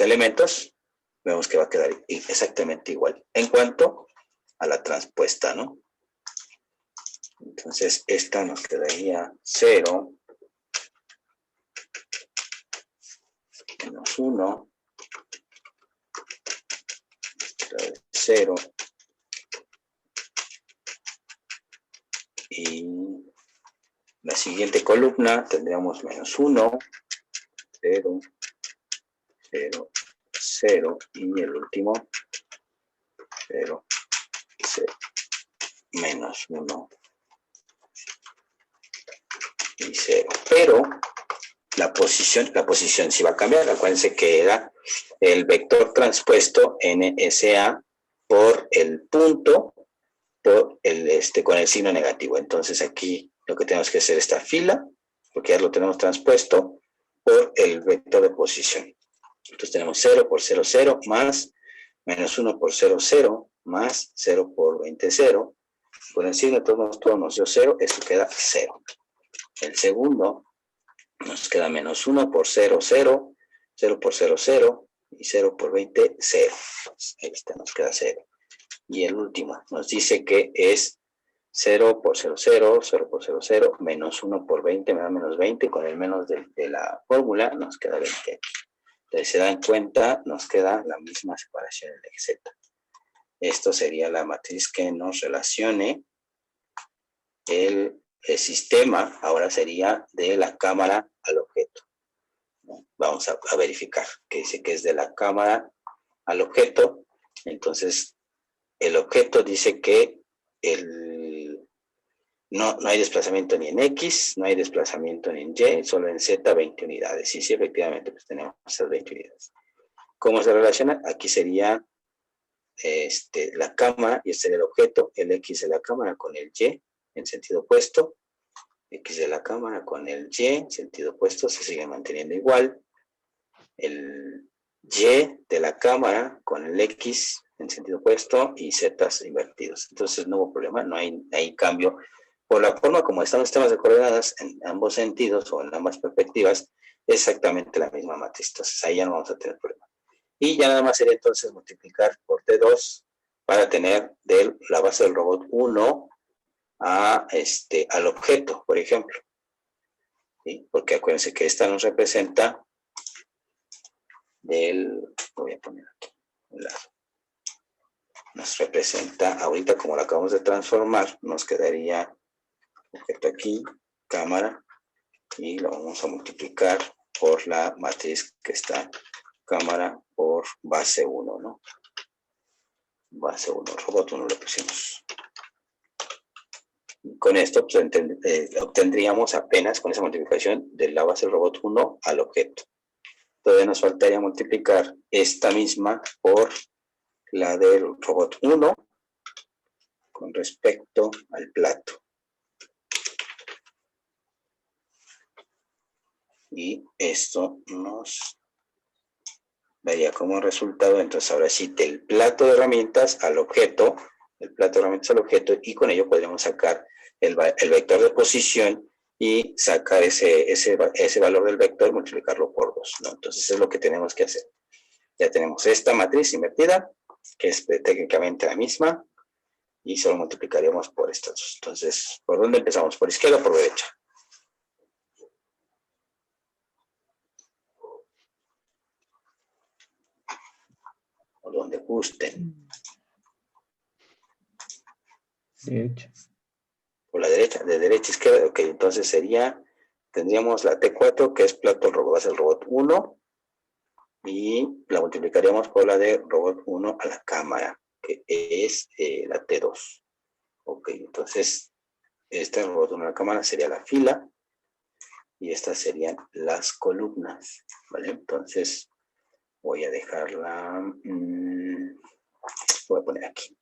elementos, vemos que va a quedar exactamente igual en cuanto a la transpuesta, ¿no? Entonces, esta nos quedaría 0 menos 1, 0, y la siguiente columna tendríamos menos 1, 0, 0, 0, y el último 0, 0, menos 1 y 0. Pero la posición sí va a cambiar. Acuérdense que era el vector transpuesto NSA por el punto con el signo negativo. Entonces aquí lo que tenemos que hacer es esta fila, porque ya lo tenemos transpuesto por el vector de posición. Entonces tenemos 0 por 0, 0, más menos 1 por 0, 0, más 0 por 20, 0. Con el signo todo nos dio 0, esto queda 0. El segundo nos queda menos 1 por 0, 0, 0 por 0, 0, y 0 por 20, 0. Ahí está, nos queda 0. Y el último nos dice que es 0 por 0, 0, 0 por 0, 0, menos 1 por 20 me da menos 20, con el menos de la fórmula nos queda 20 aquí. Entonces, se dan cuenta, nos queda la misma separación en el eje Z. Esto sería la matriz que nos relacione el sistema, ahora sería de la cámara al objeto. Vamos a verificar, que dice que es de la cámara al objeto. Entonces, el objeto dice que no hay desplazamiento ni en X, no hay desplazamiento ni en Y, solo en Z 20 unidades. Sí, efectivamente, pues tenemos esas 20 unidades. ¿Cómo se relaciona? Aquí sería la cámara y este sería el objeto, el X de la cámara con el Y en sentido opuesto, X de la cámara con el Y en sentido opuesto se sigue manteniendo igual, el Y de la cámara con el X en sentido opuesto y Z invertidos. Entonces no hubo problema, no hay cambio. Por la forma como están los sistemas de coordenadas en ambos sentidos o en ambas perspectivas, exactamente la misma matriz. Entonces ahí ya no vamos a tener problema. Y ya nada más sería entonces multiplicar por T2 para tener de la base del robot 1 al objeto, por ejemplo. ¿Sí? Porque acuérdense que esta nos representa voy a poner aquí un lado. nos representa, ahorita como lo acabamos de transformar, nos quedaría objeto aquí, cámara, y lo vamos a multiplicar por la matriz que está cámara por base 1, ¿no? Base 1, robot 1 le pusimos. Con esto pues, obtendríamos apenas con esa multiplicación de la base del robot 1 al objeto. Todavía nos faltaría multiplicar esta misma por la del robot 1 con respecto al plato. Y esto nos daría como resultado, entonces ahora sí, del plato de herramientas al objeto, el plato de herramientas al objeto, y con ello podríamos sacar el vector de posición y sacar ese valor del vector y multiplicarlo por 2, ¿no? Entonces es lo que tenemos que hacer. Ya tenemos esta matriz invertida, que es técnicamente la misma, y solo multiplicaríamos por estas dos. Entonces, ¿por dónde empezamos? ¿Por izquierda o por derecha? Por donde gusten. Derecha. Por la derecha, de derecha a izquierda. Ok, entonces tendríamos la T4, que es plato robot, va a ser el robot 1, y la multiplicaríamos por la de robot 1 a la cámara, que es la T2. Ok, entonces, este robot 1 a la cámara sería la fila, y estas serían las columnas, ¿vale? Entonces, voy a dejarla, voy a poner aquí.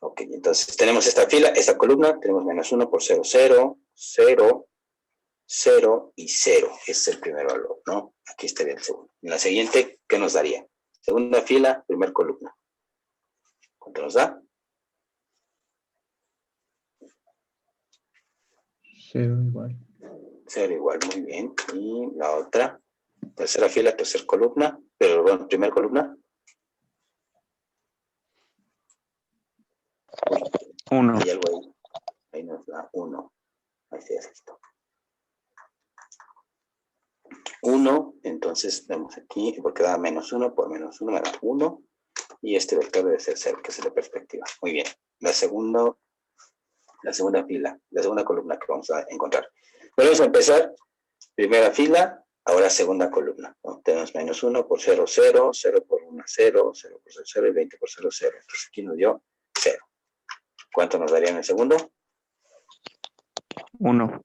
Ok, entonces tenemos esta fila, esta columna, tenemos menos 1 por 0, 0, 0, 0 y 0. Ese es el primer valor, ¿no? Aquí estaría el segundo. En la siguiente, ¿qué nos daría? Segunda fila, primer columna. ¿Cuánto nos da? 0 igual. 0 igual, muy bien. Y la otra, tercera fila, tercera columna, pero bueno, primer columna. 1. Hay algo ahí. Ahí nos da 1. Ahí sí es esto. 1, entonces vemos aquí, porque da menos 1 por menos 1 me da 1. Y este vector debe ser 0, que es el de perspectiva. Muy bien. La segunda fila, la segunda columna que vamos a encontrar. Vamos a empezar. Primera fila, ahora segunda columna, ¿no? Tenemos menos 1 por 0, 0, 0 por 1, 0, 0 por 0, 0 y 20 por 0, 0. Entonces aquí nos dio 0. ¿Cuánto nos daría en el segundo? 1.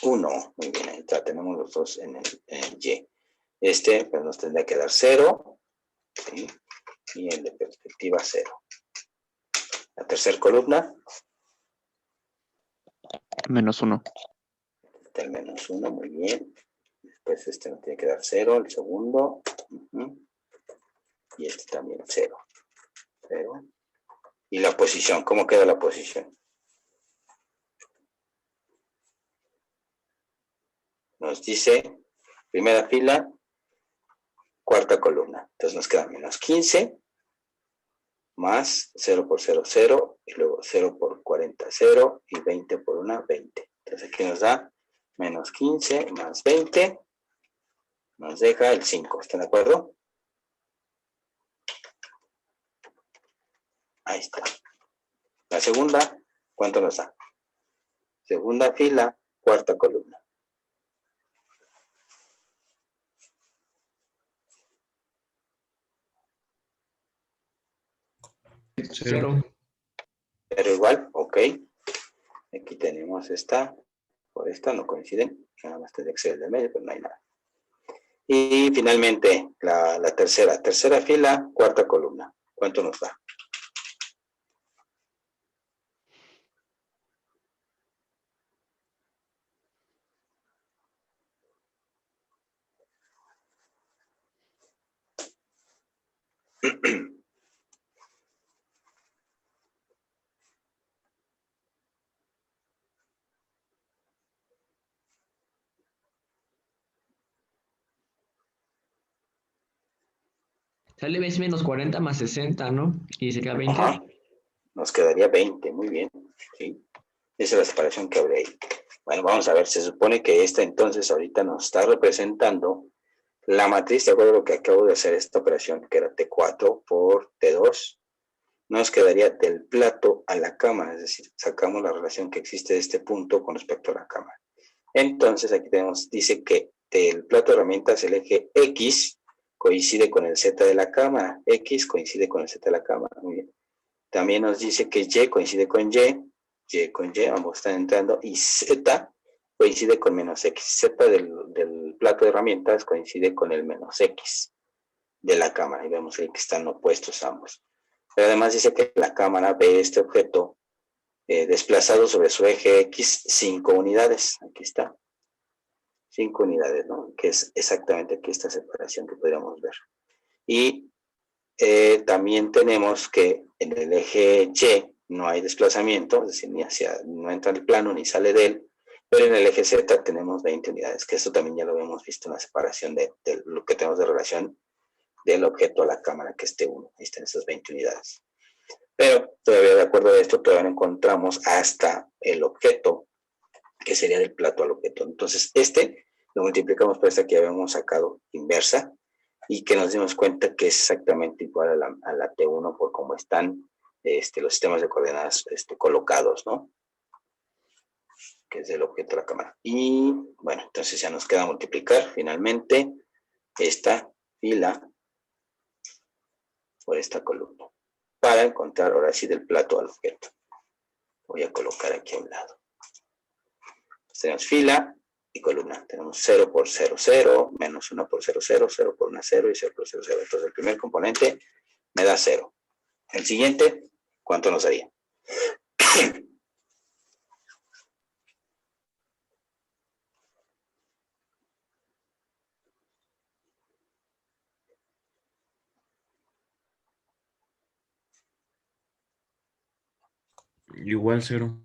1. Muy bien, ahí ya tenemos los dos en el Y. Este pues, nos tendría que dar 0, ¿sí? Y el de perspectiva 0. La tercera columna. Menos 1. El menos 1, muy bien. Después este nos tiene que dar 0, el segundo. Y este también 0. 0. Y la posición, ¿cómo queda la posición? Nos dice, primera fila, cuarta columna. Entonces nos queda menos 15, más 0 por 0, 0, y luego 0 por 40, 0, y 20 por 1, 20. Entonces aquí nos da menos 15 más 20, nos deja el 5. ¿Están de acuerdo? Ahí está. La segunda, ¿cuánto nos da? Segunda fila, cuarta columna. 0. Pero igual, ok. Aquí tenemos esta, por esta no coinciden, nada más tendría que ser el del medio, pero no hay nada. Y finalmente, la tercera fila, cuarta columna. ¿Cuánto nos da? Sale menos 40 más 60, ¿no? Y se queda 20. Ajá. Nos quedaría 20, muy bien. ¿Sí? Esa es la separación que habrá ahí. Bueno, vamos a ver, se supone que esta entonces ahorita nos está representando la matriz, de acuerdo a lo que acabo de hacer esta operación, que era T4 por T2, nos quedaría del plato a la cámara, es decir, sacamos la relación que existe de este punto con respecto a la cámara. Entonces aquí tenemos, dice que del plato de herramientas el eje X coincide con el Z de la cámara, X coincide con el Z de la cámara, muy bien. También nos dice que Y coincide con Y con Y, ambos están entrando, y Z coincide con menos X. Z del plato de herramientas coincide con el menos X de la cámara, y vemos ahí que están opuestos ambos. Pero además dice que la cámara ve este objeto desplazado sobre su eje X 5 unidades. Aquí está. 5 unidades, ¿no? Que es exactamente aquí esta separación que podríamos ver. Y también tenemos que en el eje Y no hay desplazamiento, es decir, no entra en el plano ni sale de él, pero en el eje Z tenemos 20 unidades, que esto también ya lo habíamos visto en la separación de lo que tenemos de relación del objeto a la cámara, que es T1. Ahí están esas 20 unidades. Pero todavía de acuerdo a esto, todavía no encontramos hasta el objeto, que sería del plato al objeto. Entonces, lo multiplicamos por esta que habíamos sacado inversa, y que nos dimos cuenta que es exactamente igual a la T1 por cómo están los sistemas de coordenadas colocados, ¿no? Que es del objeto a la cámara. Y bueno, entonces ya nos queda multiplicar finalmente esta fila por esta columna para encontrar ahora sí del plato al objeto. Voy a colocar aquí a un lado. Entonces, tenemos fila y columna. Tenemos 0 por 0, 0, menos 1 por 0, 0, 0 por 1, 0 y 0 por 0, 0. Entonces el primer componente me da 0. El siguiente, ¿cuánto nos daría? Igual 0.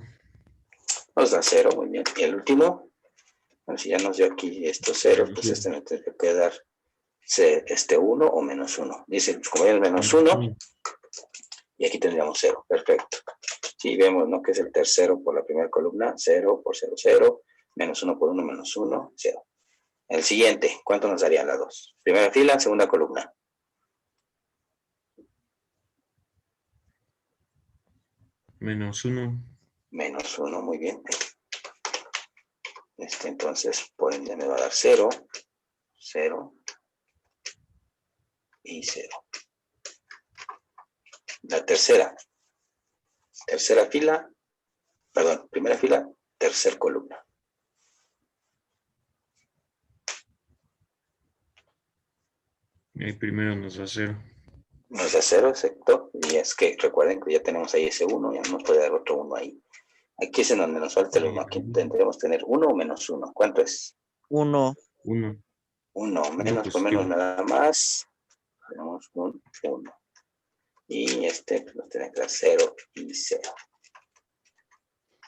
Nos da 0, muy bien. Y el último, bueno, si ya nos dio aquí estos 0, pues me tiene que quedar 1 o menos 1. Dice, pues como ya es menos 1, y aquí tendríamos 0. Perfecto. Si vemos, ¿no? Que es el tercero por la primera columna, 0 por 0, 0, menos 1 por 1, menos 1, 0. El siguiente, ¿cuánto nos darían las dos? Primera fila, segunda columna. Menos 1. Menos 1, muy bien. Entonces, por ende me va a dar 0, 0 y 0. La tercera fila, perdón, primera fila, tercera columna. El primero nos da 0. Nos da 0, exacto. Y es que recuerden que ya tenemos ahí ese 1, ya no nos puede dar otro 1 ahí. Aquí es en donde nos falta el 1. Aquí tendremos que tener 1 o menos 1. ¿Cuánto es? 1. 1. 1. Menos por menos nada más. Tenemos un 1. Y pues nos tiene que dar 0 y 0.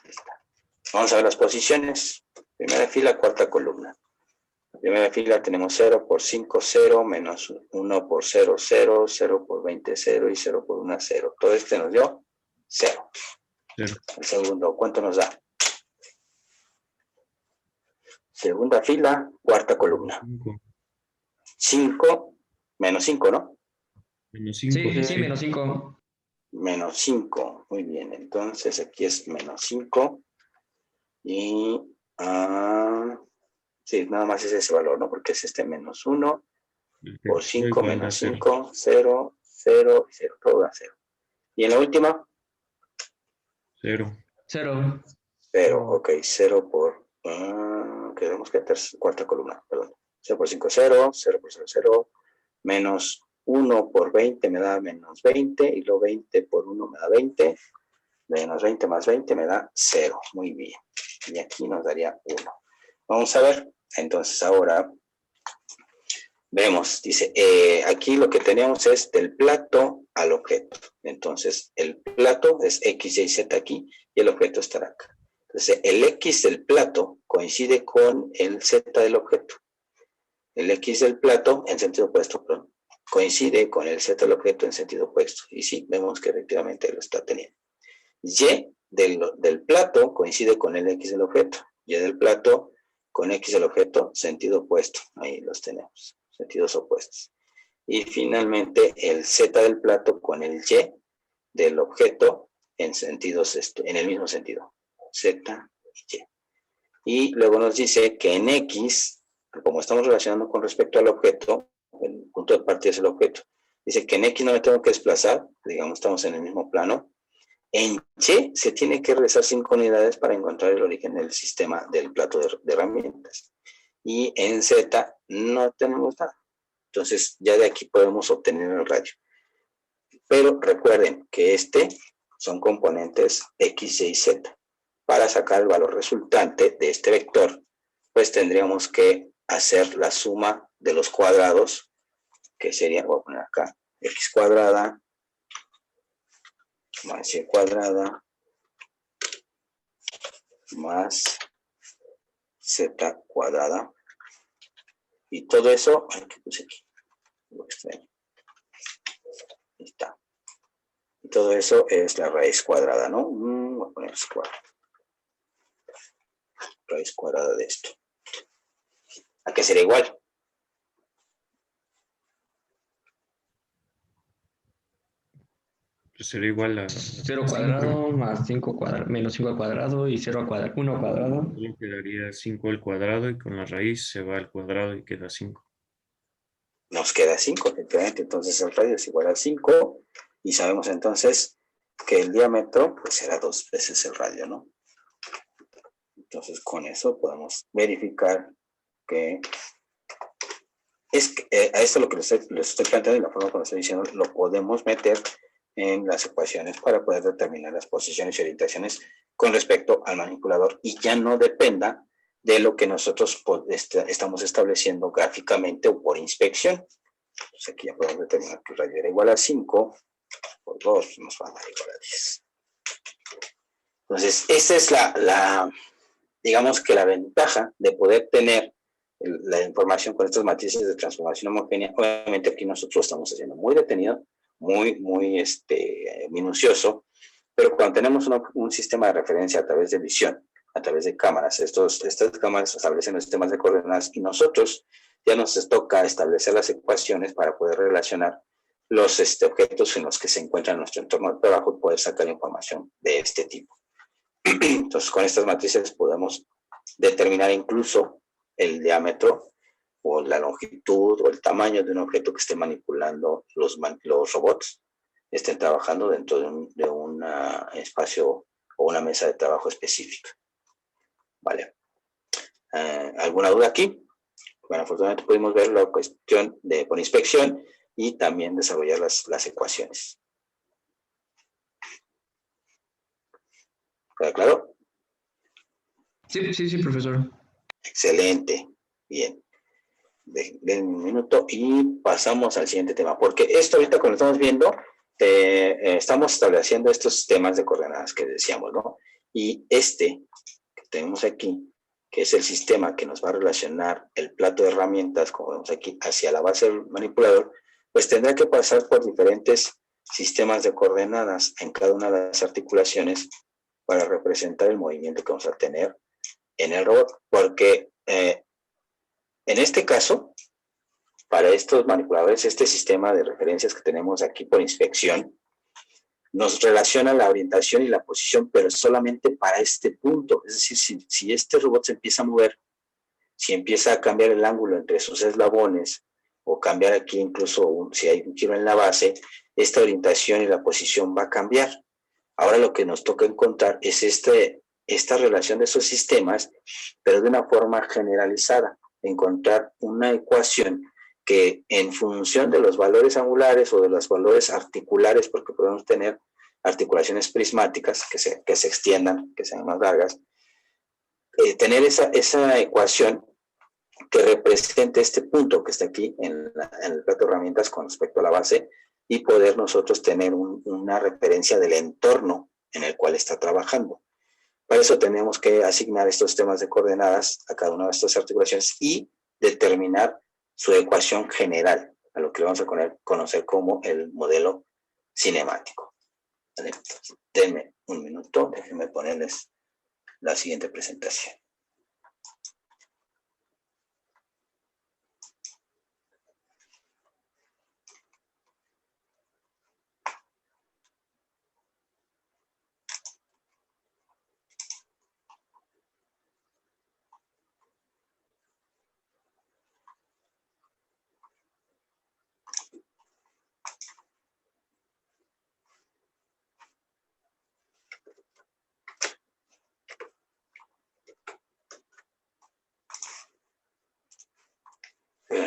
Ahí está. Vamos a ver las posiciones. Primera fila, cuarta columna. La primera fila tenemos 0 por 5, 0, menos 1 por 0, 0, 0 por 20, 0 y 0 por 1, 0. Todo nos dio 0. 0. El segundo, ¿cuánto nos da? Segunda fila, cuarta columna. 5, menos 5, ¿no? Menos 5. Sí, menos 5. Menos 5, muy bien. Entonces aquí es menos 5. Y sí, nada más es ese valor, ¿no? Porque es menos 1 por 5, menos 5, 0, 0, 0, todo da 0. ¿Y en la última? 0. 0. 0, ok, 0 por, queremos que cuarta columna, perdón. 0 por 5, 0, 0 por 0, 0, menos 1 por 20 me da menos 20, y lo 20 por 1 me da 20, menos 20 más 20 me da 0, muy bien. Y aquí nos daría 1. Vamos a ver, entonces ahora vemos, dice, aquí lo que tenemos es del plato al objeto. Entonces, el plato es X, Y, Z aquí, y el objeto estará acá. Entonces, el X del plato coincide con el Z del objeto. El X del plato, en sentido opuesto, perdón, coincide con el Z del objeto en sentido opuesto. Y sí, vemos que efectivamente lo está teniendo. Y del plato coincide con el X del objeto. Y del plato con X del objeto, sentido opuesto. Ahí los tenemos, sentidos opuestos. Y finalmente el Z del plato con el Y del objeto en sentidos, en el mismo sentido, Z y Y. Y luego nos dice que en X, como estamos relacionando con respecto al objeto, el punto de partida es el objeto, dice que en X no me tengo que desplazar, digamos, estamos en el mismo plano. En Y se tiene que realizar 5 unidades para encontrar el origen del sistema del plato de herramientas. Y en Z no tenemos nada. Entonces, ya de aquí podemos obtener el radio. Pero recuerden que son componentes X, Y y Z. Para sacar el valor resultante de este vector, pues tendríamos que hacer la suma de los cuadrados, que sería, voy a poner acá, X cuadrada más Y cuadrada más Z cuadrada. Y todo eso, ¿qué puse aquí? Ahí está. Y todo eso es la raíz cuadrada, ¿no? Voy a poner raíz cuadrada de esto. ¿A qué sería igual? Pues sería igual a 0 cuadrado más 5 cuadrado, menos 5 al cuadrado y 0 al cuadrado, 1 cuadrado. solo quedaría 5 al cuadrado y con la raíz se va al cuadrado y queda 5. Nos queda 5, efectivamente. Entonces el radio es igual a 5. Y sabemos entonces que el diámetro pues será 2 veces el radio, ¿no? Entonces con eso podemos verificar que a esto lo que les estoy planteando y la forma como lo estoy diciendo, lo podemos meter en las ecuaciones para poder determinar las posiciones y orientaciones con respecto al manipulador y ya no dependa de lo que nosotros estamos estableciendo gráficamente o por inspección. Entonces aquí ya podemos determinar que el radio era igual a 5 por 2 nos va a dar igual a 10. Entonces, esa es digamos que la ventaja de poder tener la información con estas matrices de transformación homogénea. Obviamente aquí nosotros estamos haciendo muy detenido, muy minucioso, pero cuando tenemos un sistema de referencia a través de visión, a través de cámaras, estas cámaras establecen los sistemas de coordenadas y nosotros ya nos toca establecer las ecuaciones para poder relacionar los objetos en los que se encuentra en nuestro entorno de trabajo y poder sacar información de este tipo. Entonces, con estas matrices podemos determinar incluso el diámetro o la longitud o el tamaño de un objeto que esté manipulando los robots, estén trabajando dentro de un espacio o una mesa de trabajo específica. ¿Vale? ¿Alguna duda aquí? Bueno, afortunadamente pudimos ver la cuestión por inspección y también desarrollar las ecuaciones. ¿Queda claro? Sí, profesor. Excelente. Bien. Den un minuto y pasamos al siguiente tema. Porque esto ahorita cuando estamos viendo, estamos estableciendo estos sistemas de coordenadas que decíamos, ¿no? Y que tenemos aquí, que es el sistema que nos va a relacionar el plato de herramientas, como vemos aquí, hacia la base del manipulador, pues tendrá que pasar por diferentes sistemas de coordenadas en cada una de las articulaciones para representar el movimiento que vamos a tener en el robot, porque en este caso, para estos manipuladores, este sistema de referencias que tenemos aquí por inspección, nos relaciona la orientación y la posición, pero solamente para este punto. Es decir, si este robot se empieza a mover, si empieza a cambiar el ángulo entre sus eslabones, o cambiar aquí incluso si hay un giro en la base, esta orientación y la posición va a cambiar. Ahora lo que nos toca encontrar es esta relación de esos sistemas, pero de una forma generalizada, encontrar una ecuación que en función de los valores angulares o de los valores articulares, porque podemos tener articulaciones prismáticas que se extiendan, que sean más largas, tener esa ecuación que represente este punto que está aquí en el plato de herramientas con respecto a la base y poder nosotros tener una referencia del entorno en el cual está trabajando. Para eso tenemos que asignar estos sistemas de coordenadas a cada una de estas articulaciones y determinar su ecuación general, a lo que vamos a conocer como el modelo cinemático. ¿Vale? Entonces, denme un minuto, déjenme ponerles la siguiente presentación.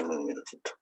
Dame un minutito.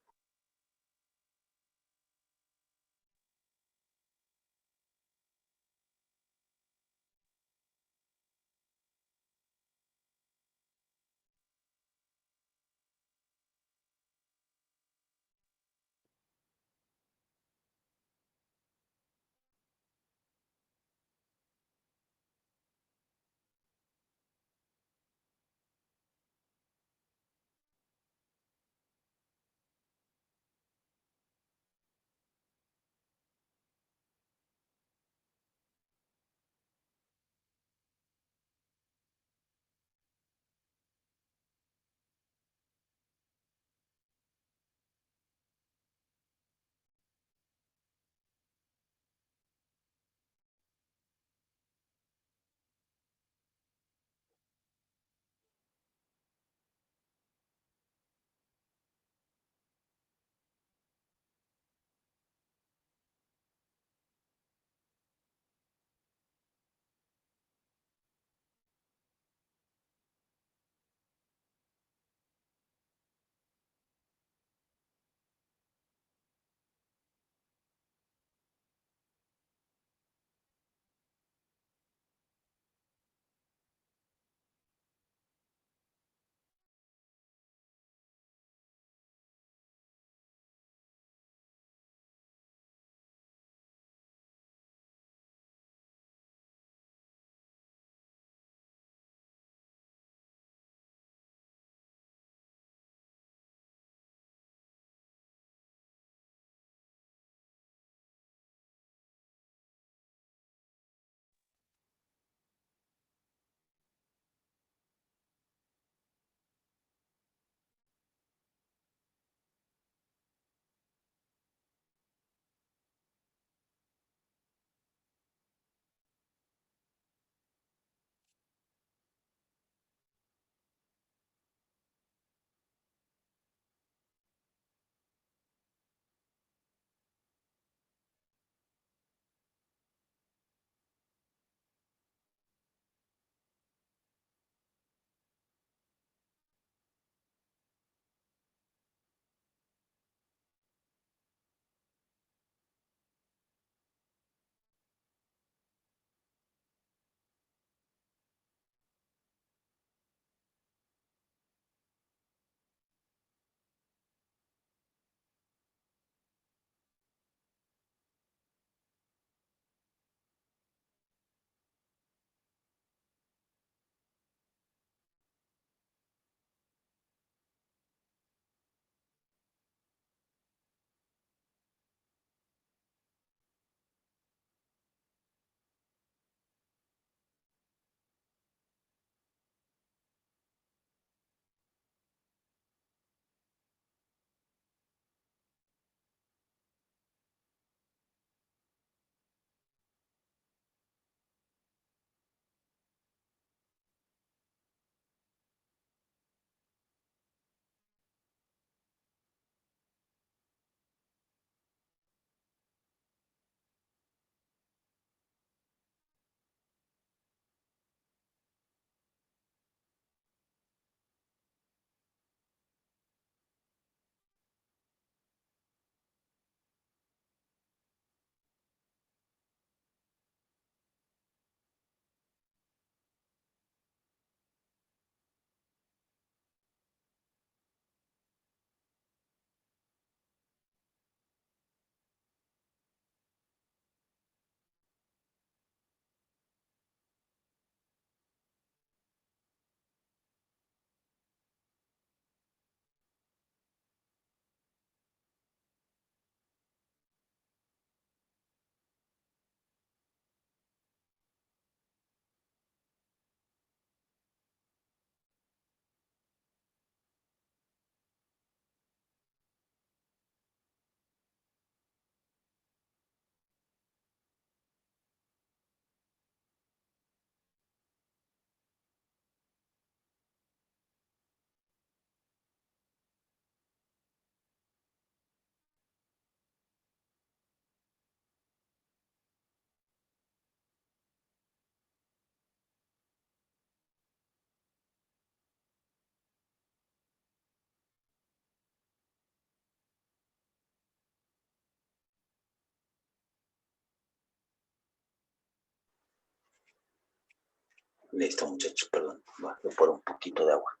Listo, muchachos, perdón. Voy por un poquito de agua.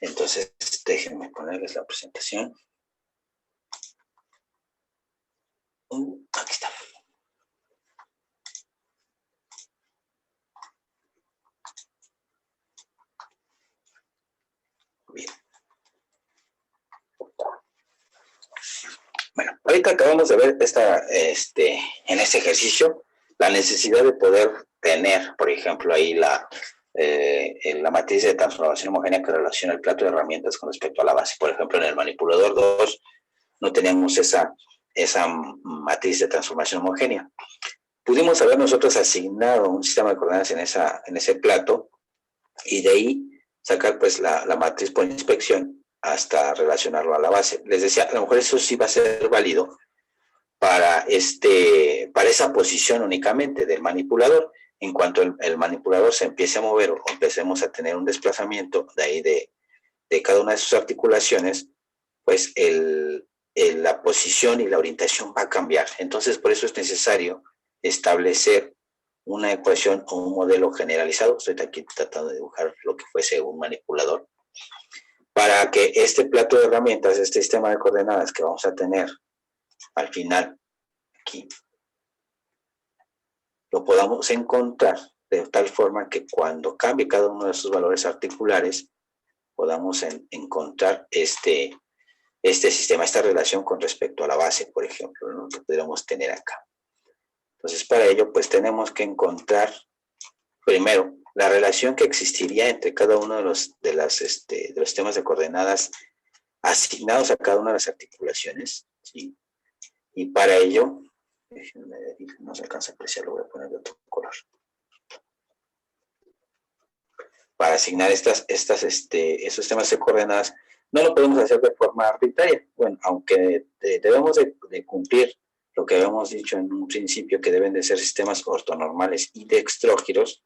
Entonces, déjenme ponerles la presentación. Aquí está. Bien. Bueno, ahorita acabamos de ver en este ejercicio la necesidad de poder tener, por ejemplo, ahí la matriz de transformación homogénea que relaciona el plato de herramientas con respecto a la base. Por ejemplo, en el manipulador 2 no teníamos esa matriz de transformación homogénea. Pudimos haber nosotros asignado un sistema de coordenadas en ese plato y de ahí sacar pues la matriz por inspección hasta relacionarlo a la base. Les decía, a lo mejor eso sí va a ser válido para esa posición únicamente del manipulador. En cuanto el manipulador se empiece a mover o empecemos a tener un desplazamiento de ahí de cada una de sus articulaciones, pues la posición y la orientación va a cambiar. Entonces, por eso es necesario establecer una ecuación o un modelo generalizado. Estoy aquí tratando de dibujar lo que fuese un manipulador, para que este plato de herramientas, este sistema de coordenadas que vamos a tener al final, aquí, lo podamos encontrar de tal forma que cuando cambie cada uno de sus valores articulares, podamos encontrar este sistema, esta relación con respecto a la base, por ejemplo, ¿no? Que podríamos tener acá. Entonces, para ello, pues tenemos que encontrar, primero, la relación que existiría entre cada uno de los sistemas de coordenadas asignados a cada una de las articulaciones, ¿sí? Y para ello, déjenme ver, no se alcanza a apreciar, lo voy a poner de otro color. Para asignar esos sistemas de coordenadas, no lo podemos hacer de forma arbitraria. Bueno, aunque debemos de cumplir lo que habíamos dicho en un principio, que deben de ser sistemas ortonormales y dextrógiros.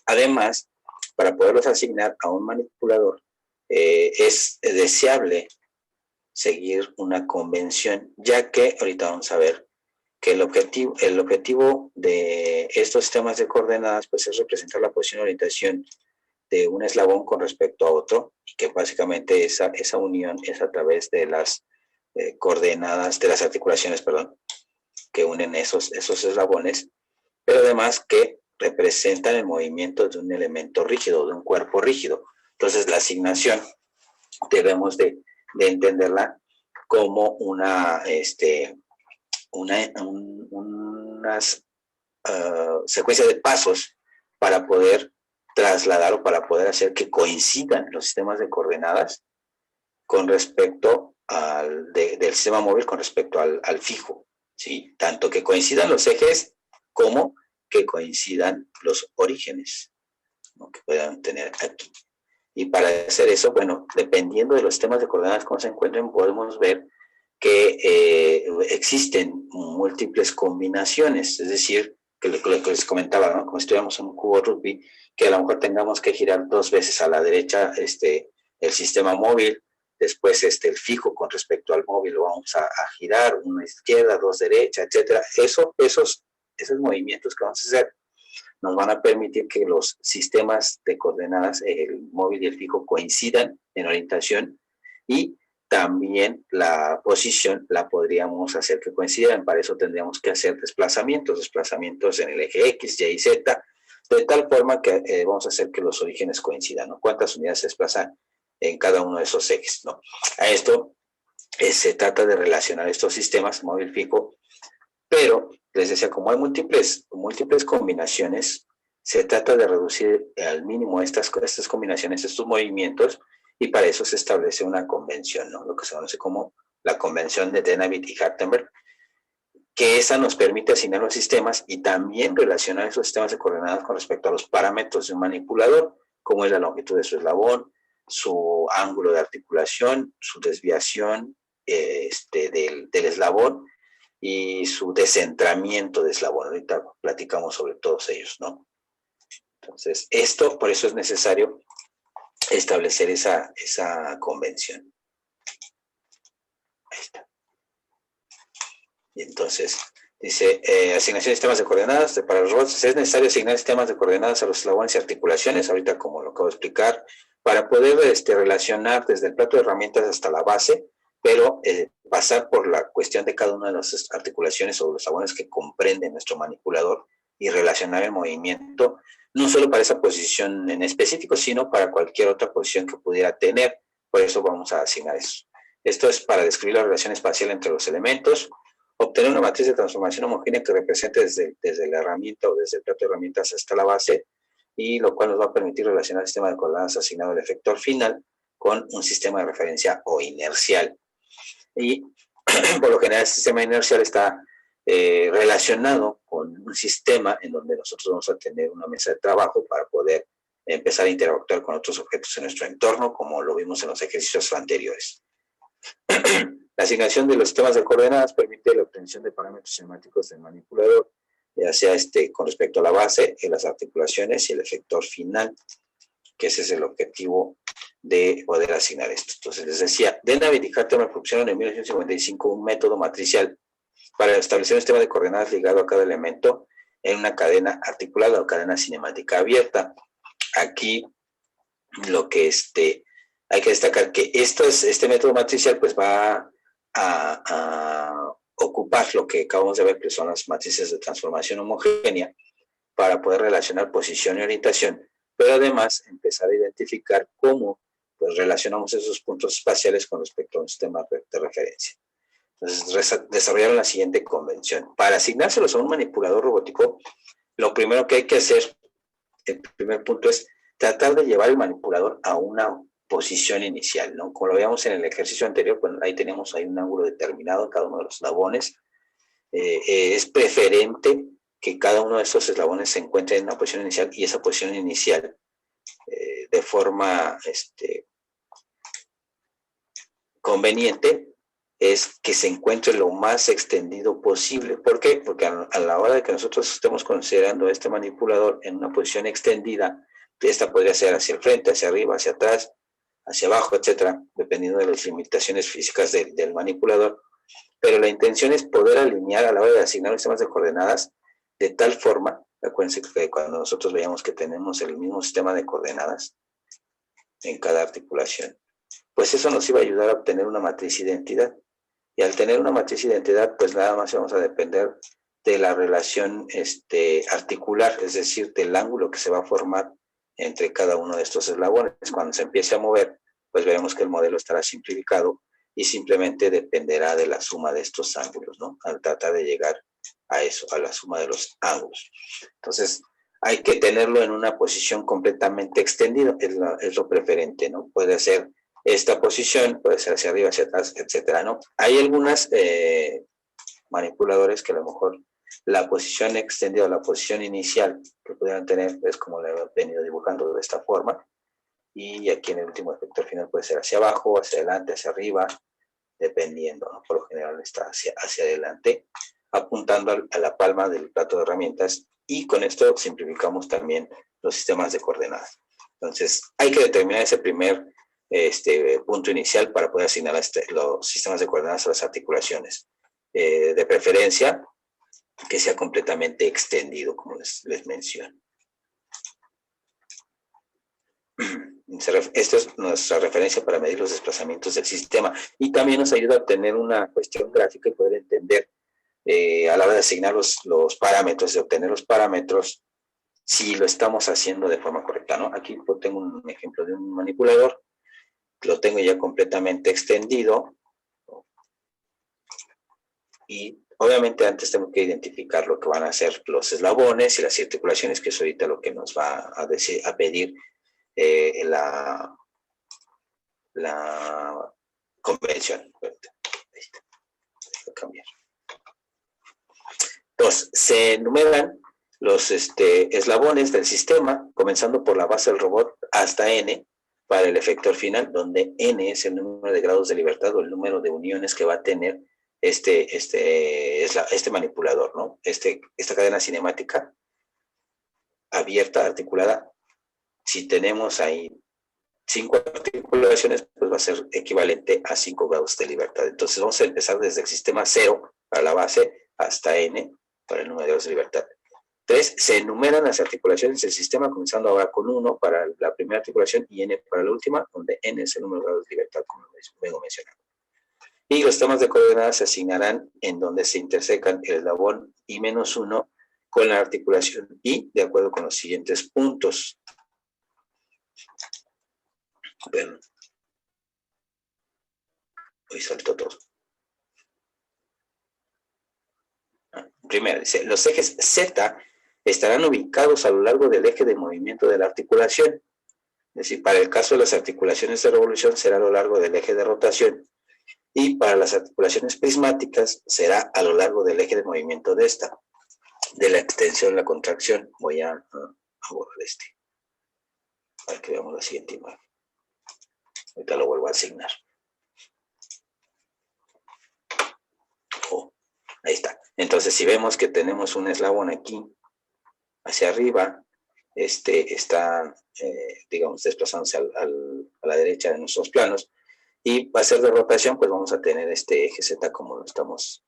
Además, para poderlos asignar a un manipulador, es deseable seguir una convención, ya que ahorita vamos a ver que el objetivo de estos sistemas de coordenadas pues es representar la posición y orientación de un eslabón con respecto a otro, y que básicamente esa unión es a través de las coordenadas, de las articulaciones, perdón, que unen esos eslabones, pero además que representan el movimiento de un elemento rígido, de un cuerpo rígido. Entonces la asignación debemos de entenderla como una secuencia de pasos para poder trasladar o para poder hacer que coincidan los sistemas de coordenadas con respecto del sistema móvil con respecto al fijo, ¿sí? Tanto que coincidan los ejes como que coincidan los orígenes, ¿no? Que puedan tener aquí. Y para hacer eso, bueno, dependiendo de los sistemas de coordenadas como se encuentren, podemos ver que existen múltiples combinaciones, es decir, que les comentaba, ¿no? Como si estuviéramos en un cubo rugby, que a lo mejor tengamos que girar 2 veces a la derecha el sistema móvil, después el fijo con respecto al móvil lo vamos a girar, una izquierda, 2 derecha, etcétera. Esos movimientos que vamos a hacer nos van a permitir que los sistemas de coordenadas, el móvil y el fijo, coincidan en orientación, y también la posición la podríamos hacer que coincidan. Para eso tendríamos que hacer desplazamientos en el eje X, Y y Z, de tal forma que vamos a hacer que los orígenes coincidan, ¿no? ¿Cuántas unidades se desplazan en cada uno de esos ejes, ¿no? A esto se trata de relacionar estos sistemas, móvil fijo, pero les decía, como hay múltiples combinaciones, se trata de reducir al mínimo estas combinaciones, estos movimientos, y para eso se establece una convención, ¿no? Lo que se conoce como la convención de Denavit y Hartenberg, que esa nos permite asignar los sistemas y también relacionar esos sistemas de coordenadas con respecto a los parámetros de un manipulador, como es la longitud de su eslabón, su ángulo de articulación, su desviación del eslabón y su descentramiento de eslabón. Ahorita platicamos sobre todos ellos, ¿no? Entonces, por eso es necesario establecer esa convención. Ahí está. Y entonces, Dice, asignación de sistemas de coordenadas para los robots. Es necesario asignar sistemas de coordenadas a los eslabones y articulaciones, ahorita como lo acabo de explicar, para poder relacionar desde el plato de herramientas hasta la base, pero pasar por la cuestión de cada una de las articulaciones o los eslabones que comprende nuestro manipulador y relacionar el movimiento, no solo para esa posición en específico, sino para cualquier otra posición que pudiera tener. Por eso vamos a asignar eso. Esto es para describir la relación espacial entre los elementos, obtener una matriz de transformación homogénea que represente desde la herramienta o desde el plato de herramientas hasta la base, y lo cual nos va a permitir relacionar el sistema de coordenadas asignado al efector final con un sistema de referencia o inercial. Y por lo general el sistema inercial está relacionado con un sistema en donde nosotros vamos a tener una mesa de trabajo para poder empezar a interactuar con otros objetos en nuestro entorno, como lo vimos en los ejercicios anteriores. La asignación de los sistemas de coordenadas permite la obtención de parámetros semánticos del manipulador, ya sea con respecto a la base, las articulaciones y el efector final, que ese es el objetivo de poder asignar esto. Entonces les decía, Denham y Hartman propusieron en 1955 un método matricial para establecer un sistema de coordenadas ligado a cada elemento en una cadena articulada o cadena cinemática abierta. Aquí lo que hay que destacar que este método matricial pues va a ocupar lo que acabamos de ver, que son las matrices de transformación homogénea, para poder relacionar posición y orientación, pero además empezar a identificar cómo pues, relacionamos esos puntos espaciales con respecto a un sistema de referencia. Entonces desarrollaron la siguiente convención. Para asignárselos a un manipulador robótico, lo primero que hay que hacer, el primer punto es tratar de llevar el manipulador a una posición inicial, ¿no? Como lo veíamos en el ejercicio anterior, pues ahí tenemos un ángulo determinado en cada uno de los eslabones. Es preferente que cada uno de estos eslabones se encuentre en una posición inicial, y esa posición inicial de forma conveniente es que se encuentre lo más extendido posible. ¿Por qué? Porque a la hora de que nosotros estemos considerando este manipulador en una posición extendida, esta podría ser hacia el frente, hacia arriba, hacia atrás, hacia abajo, etcétera, dependiendo de las limitaciones físicas del manipulador. Pero la intención es poder alinear a la hora de asignar los sistemas de coordenadas de tal forma, acuérdense que cuando nosotros veíamos que tenemos el mismo sistema de coordenadas en cada articulación, pues eso nos iba a ayudar a obtener una matriz identidad. Y al tener una matriz identidad, pues nada más vamos a depender de la relación articular, es decir, del ángulo que se va a formar entre cada uno de estos eslabones. Cuando se empiece a mover, pues veremos que el modelo estará simplificado y simplemente dependerá de la suma de estos ángulos, ¿no? Al tratar de llegar a eso, a la suma de los ángulos. Entonces, hay que tenerlo en una posición completamente extendida, es lo preferente, ¿no? Puede ser esta posición, puede ser hacia arriba, hacia atrás, etcétera, ¿no? Hay algunas manipuladores que a lo mejor la posición extendida o la posición inicial que pudieran tener es como la he venido dibujando de esta forma, y aquí en el último efector final puede ser hacia abajo, hacia adelante, hacia arriba, dependiendo, ¿no? Por lo general está hacia adelante, apuntando a la palma del plato de herramientas, y con esto simplificamos también los sistemas de coordenadas. Entonces, hay que determinar ese primer punto inicial para poder asignar los sistemas de coordenadas a las articulaciones. De preferencia, que sea completamente extendido, como les menciono. Esta es nuestra referencia para medir los desplazamientos del sistema, y también nos ayuda a obtener una cuestión gráfica y poder entender a la hora de asignar los parámetros, de obtener los parámetros, si lo estamos haciendo de forma correcta, ¿no? Aquí tengo un ejemplo de un manipulador, lo tengo ya completamente extendido, y obviamente antes tengo que identificar lo que van a ser los eslabones y las articulaciones, que es ahorita lo que nos va a pedir la convención. Cambiar. Entonces, se enumeran los eslabones del sistema, comenzando por la base del robot hasta N, para el efector final, donde N es el número de grados de libertad o el número de uniones que va a tener este manipulador, ¿no? Esta cadena cinemática abierta, articulada. Si tenemos ahí 5 articulaciones, pues va a ser equivalente a 5 grados de libertad. Entonces vamos a empezar desde el sistema 0 para la base hasta n para el número de grados de libertad. 3. Se enumeran las articulaciones del sistema, comenzando ahora con 1 para la primera articulación y n para la última, donde n es el número de grados de libertad, como vengo mencionando. Y los sistemas de coordenadas se asignarán en donde se intersecan el eslabón I-1 con la articulación I, de acuerdo con los siguientes puntos. Bueno, hoy saltó todo. Primero, dice, los ejes Z estarán ubicados a lo largo del eje de movimiento de la articulación. Es decir, para el caso de las articulaciones de revolución será a lo largo del eje de rotación. Y para las articulaciones prismáticas será a lo largo del eje de movimiento de esta, de la extensión, la contracción. Voy a borrar este, para que veamos la siguiente imagen. Ahorita lo vuelvo a asignar. Ahí está. Entonces, si vemos que tenemos un eslabón aquí, hacia arriba, está, digamos, desplazándose a la derecha de nuestros planos, y va a ser de rotación, pues vamos a tener este eje Z como lo estamos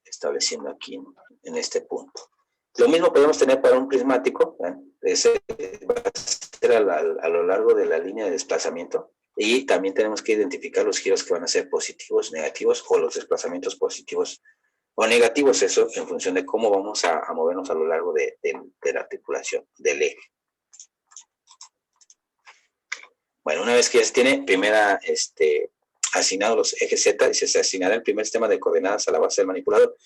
estableciendo aquí en este punto. Lo mismo podemos tener para un prismático, ¿eh? Ese va a ser a lo largo de la línea de desplazamiento, y también tenemos que identificar los giros que van a ser positivos, negativos, o los desplazamientos positivos o negativos, eso en función de cómo vamos a movernos a lo largo de la articulación, del eje. Bueno, una vez que ya se tiene primera, asignado los ejes Z, y se asignará el primer sistema de coordenadas a la base del manipulador.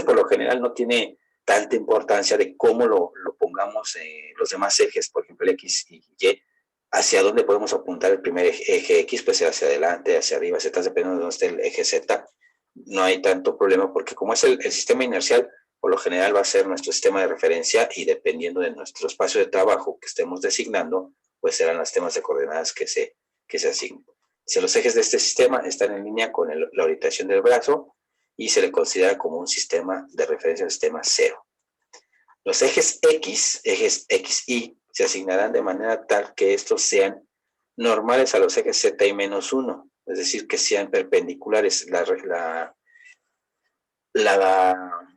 Por lo general no tiene tanta importancia de cómo lo pongamos los demás ejes, por ejemplo el X y Y, hacia dónde podemos apuntar el primer eje X, pues hacia adelante, hacia arriba, Z, dependiendo de dónde esté el eje Z. No hay tanto problema porque como es el sistema inercial, por lo general va a ser nuestro sistema de referencia, y dependiendo de nuestro espacio de trabajo que estemos designando, pues serán los sistemas de coordenadas que se asignen. Si los ejes de este sistema están en línea con la orientación del brazo, y se le considera como un sistema de referencia al sistema 0. Los ejes X, ejes XY, se asignarán de manera tal que estos sean normales a los ejes Z y -1, es decir, que sean perpendiculares. La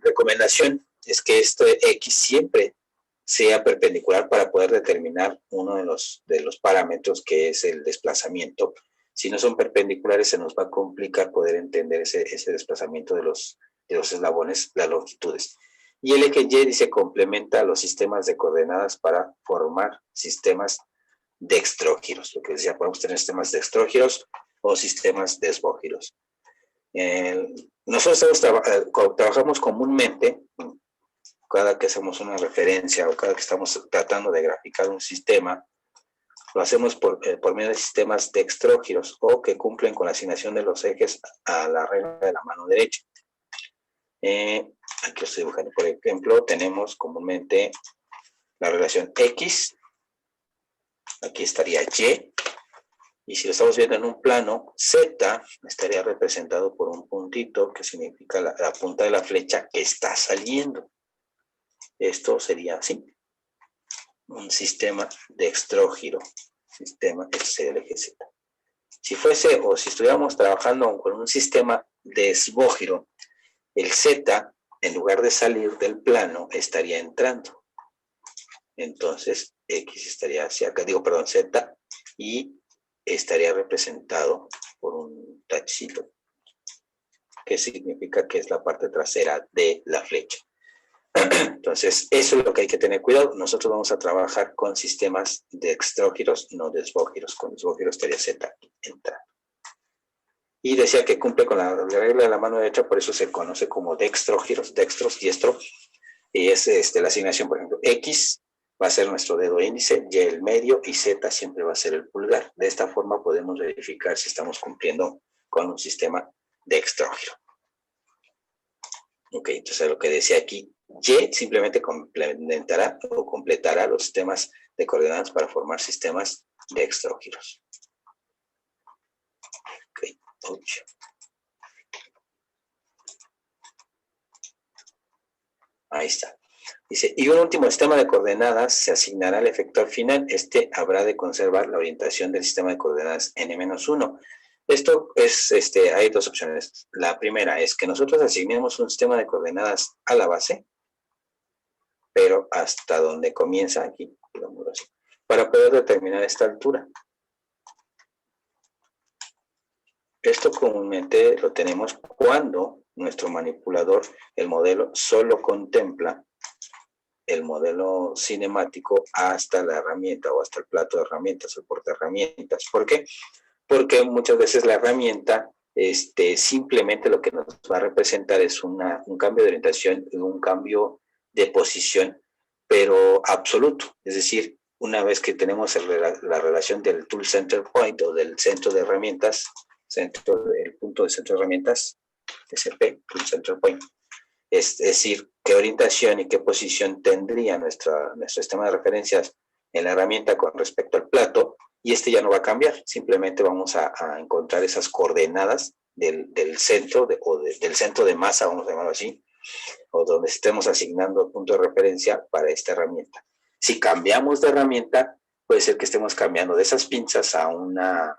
recomendación es que este X siempre sea perpendicular para poder determinar uno de los parámetros, que es el desplazamiento. Si no son perpendiculares, se nos va a complicar poder entender ese desplazamiento de los eslabones, las longitudes. Y el eje Y dice complementa a los sistemas de coordenadas para formar sistemas dextrógiros. Lo que decía, podemos tener sistemas dextrógiros o sistemas desbógiros. Nosotros trabajamos comúnmente, cada que hacemos una referencia o cada que estamos tratando de graficar un sistema, lo hacemos por medio de sistemas dextrógiros, o que cumplen con la asignación de los ejes a la regla de la mano derecha. Aquí estoy dibujando, por ejemplo, tenemos comúnmente la relación X, aquí estaría Y, y si lo estamos viendo en un plano, Z estaría representado por un puntito que significa la punta de la flecha que está saliendo. Esto sería así, un sistema dextrógiro, sistema del eje Z. Si fuese, o si estuviéramos trabajando con un sistema desbógiro, el Z, en lugar de salir del plano, estaría entrando. Entonces, X estaría hacia acá, Z, y estaría representado por un tachito, que significa que es la parte trasera de la flecha. Entonces, eso es lo que hay que tener cuidado. Nosotros vamos a trabajar con sistemas dextrógiros, no desbógiros. Con desbógiros estaría Z entrando. Y decía que cumple con la regla de la mano derecha, por eso se conoce como dextrógiros, dextros, diestro. Y es la asignación, por ejemplo, X va a ser nuestro dedo índice, Y el medio, y Z siempre va a ser el pulgar. De esta forma podemos verificar si estamos cumpliendo con un sistema dextrógiro. Ok, entonces lo que decía aquí, Y simplemente complementará o completará los sistemas de coordenadas para formar sistemas dextrógiros. Ok, 8. Ahí está. Dice, y un último sistema de coordenadas se asignará al efector final. Habrá de conservar la orientación del sistema de coordenadas n-1. Esto es, hay dos opciones. La primera es que nosotros asignemos un sistema de coordenadas a la base, pero hasta donde comienza aquí, digámoslo así, para poder determinar esta altura. Esto comúnmente lo tenemos cuando nuestro manipulador, el modelo, solo contempla el modelo cinemático hasta la herramienta o hasta el plato de herramientas, el porta herramientas. ¿Por qué? Porque muchas veces la herramienta simplemente lo que nos va a representar es un cambio de orientación, un cambio de posición, pero absoluto. Es decir, una vez que tenemos la relación del Tool Center Point o del centro de herramientas, el punto de centro de herramientas, SP, Tool Center Point, es decir, qué orientación y qué posición tendría nuestro sistema de referencias en la herramienta con respecto al plato, y ya no va a cambiar, simplemente vamos a encontrar esas coordenadas del centro, del centro de masa, vamos a llamarlo así, o donde estemos asignando el punto de referencia para esta herramienta. Si cambiamos de herramienta, puede ser que estemos cambiando de esas pinzas a una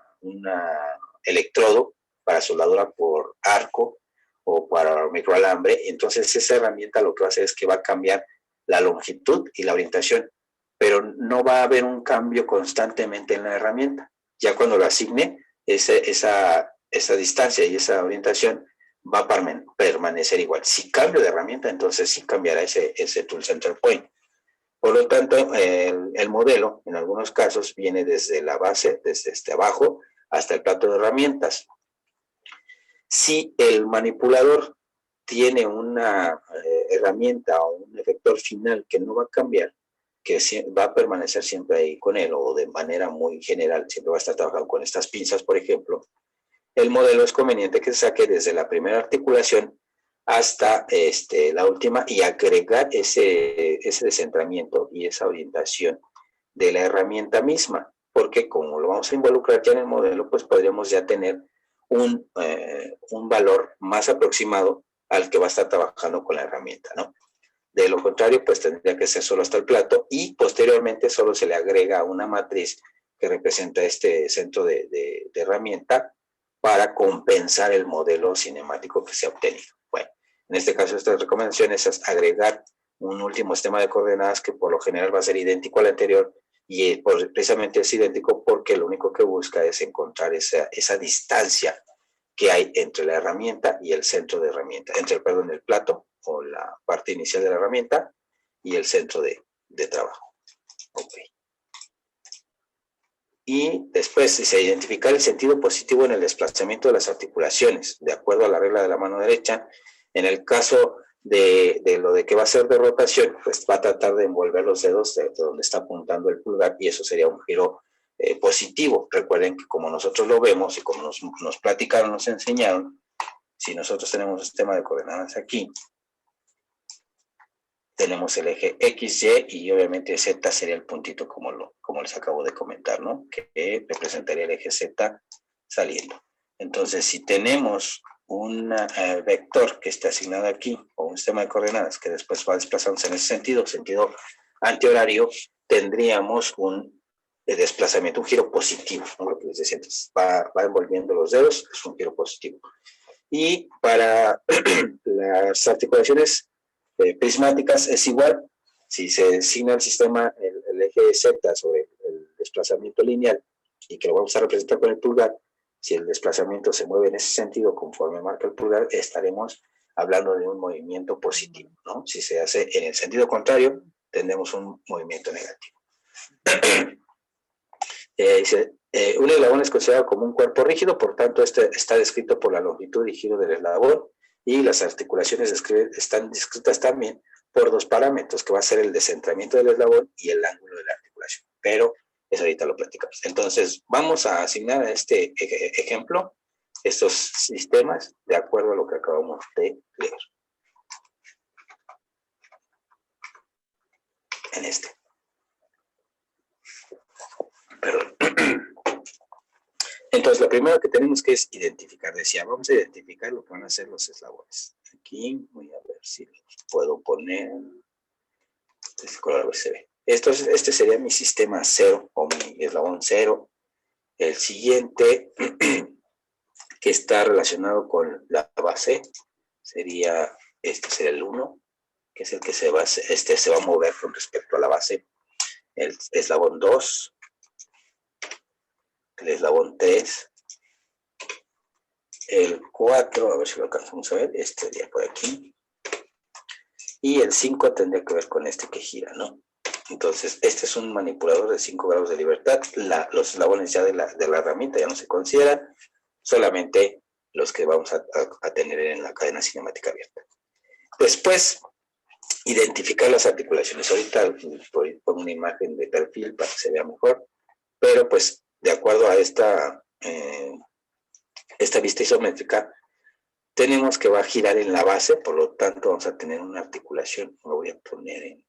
electrodo para soldadura por arco o para microalambre. Entonces esa herramienta lo que va a hacer es que va a cambiar la longitud y la orientación, pero no va a haber un cambio constantemente en la herramienta. Ya cuando lo asigne, esa distancia y esa orientación va a permanecer igual. Si cambio de herramienta, entonces sí cambiará ese Tool Center Point. Por lo tanto, el modelo, en algunos casos, viene desde la base, desde abajo, hasta el plato de herramientas. Si el manipulador tiene una herramienta o un efector final que no va a cambiar, que va a permanecer siempre ahí con él, o de manera muy general, siempre va a estar trabajando con estas pinzas, por ejemplo, el modelo es conveniente que se saque desde la primera articulación hasta la última y agregar ese descentramiento y esa orientación de la herramienta misma, porque como lo vamos a involucrar ya en el modelo, pues podríamos ya tener un valor más aproximado al que va a estar trabajando con la herramienta, ¿no? De lo contrario, pues tendría que ser solo hasta el plato y posteriormente solo se le agrega una matriz que representa este centro de herramienta para compensar el modelo cinemático que se ha obtenido. Bueno, en este caso estas recomendaciones es agregar un último sistema de coordenadas que por lo general va a ser idéntico al anterior y precisamente es idéntico porque lo único que busca es encontrar esa distancia que hay entre la herramienta y el centro de herramienta, perdón, el plato o la parte inicial de la herramienta y el centro de trabajo. Ok. Y después se identificar el sentido positivo en el desplazamiento de las articulaciones, de acuerdo a la regla de la mano derecha. En el caso de lo de que va a ser de rotación, pues va a tratar de envolver los dedos de donde está apuntando el pulgar y eso sería un giro positivo. Recuerden que como nosotros lo vemos y como nos platicaron, nos enseñaron, si nosotros tenemos un sistema de coordenadas aquí, tenemos el eje X, Y y obviamente Z sería el puntito como les acabo de comentar, ¿no? Que representaría el eje Z saliendo. Entonces, si tenemos un vector que está asignado aquí o un sistema de coordenadas que después va desplazándose en ese sentido antihorario, tendríamos un desplazamiento, un giro positivo, ¿no? Lo que les decía antes, va envolviendo los dedos, es un giro positivo. Y para las articulaciones prismáticas es igual. Si se designa el sistema, el eje Z sobre el desplazamiento lineal y que lo vamos a representar con el pulgar, si el desplazamiento se mueve en ese sentido conforme marca el pulgar, estaremos hablando de un movimiento positivo, ¿no? Si se hace en el sentido contrario, tendremos un movimiento negativo. Un eslabón es considerado como un cuerpo rígido, por tanto, está descrito por la longitud y giro del eslabón, y las articulaciones están descritas también por dos parámetros, que va a ser el descentramiento del eslabón y el ángulo de la articulación. Pero eso ahorita lo platicamos. Entonces, vamos a asignar a este ejemplo estos sistemas de acuerdo a lo que acabamos de leer. En este. Perdón. Entonces, lo primero que tenemos que es identificar. Decía, vamos a identificar lo que van a ser los eslabones. Aquí voy a ver si los puedo poner. Este color a ver si se ve. Este sería mi sistema 0 o mi eslabón 0. El siguiente que está relacionado con la base, sería, este sería el 1, que es el que se va a mover con respecto a la base. El eslabón 2, el eslabón 3, el 4, a ver si lo alcanzamos a ver, este sería por aquí, y el 5 tendría que ver con este que gira, ¿no? Entonces, este es un manipulador de 5 grados de libertad. Los eslabones ya de la herramienta ya no se consideran, solamente los que vamos a tener en la cadena cinemática abierta. Después, identificar las articulaciones. Ahorita pongo una imagen de perfil para que se vea mejor, pero pues de acuerdo a esta vista isométrica, tenemos que va a girar en la base, por lo tanto vamos a tener una articulación, lo voy a poner en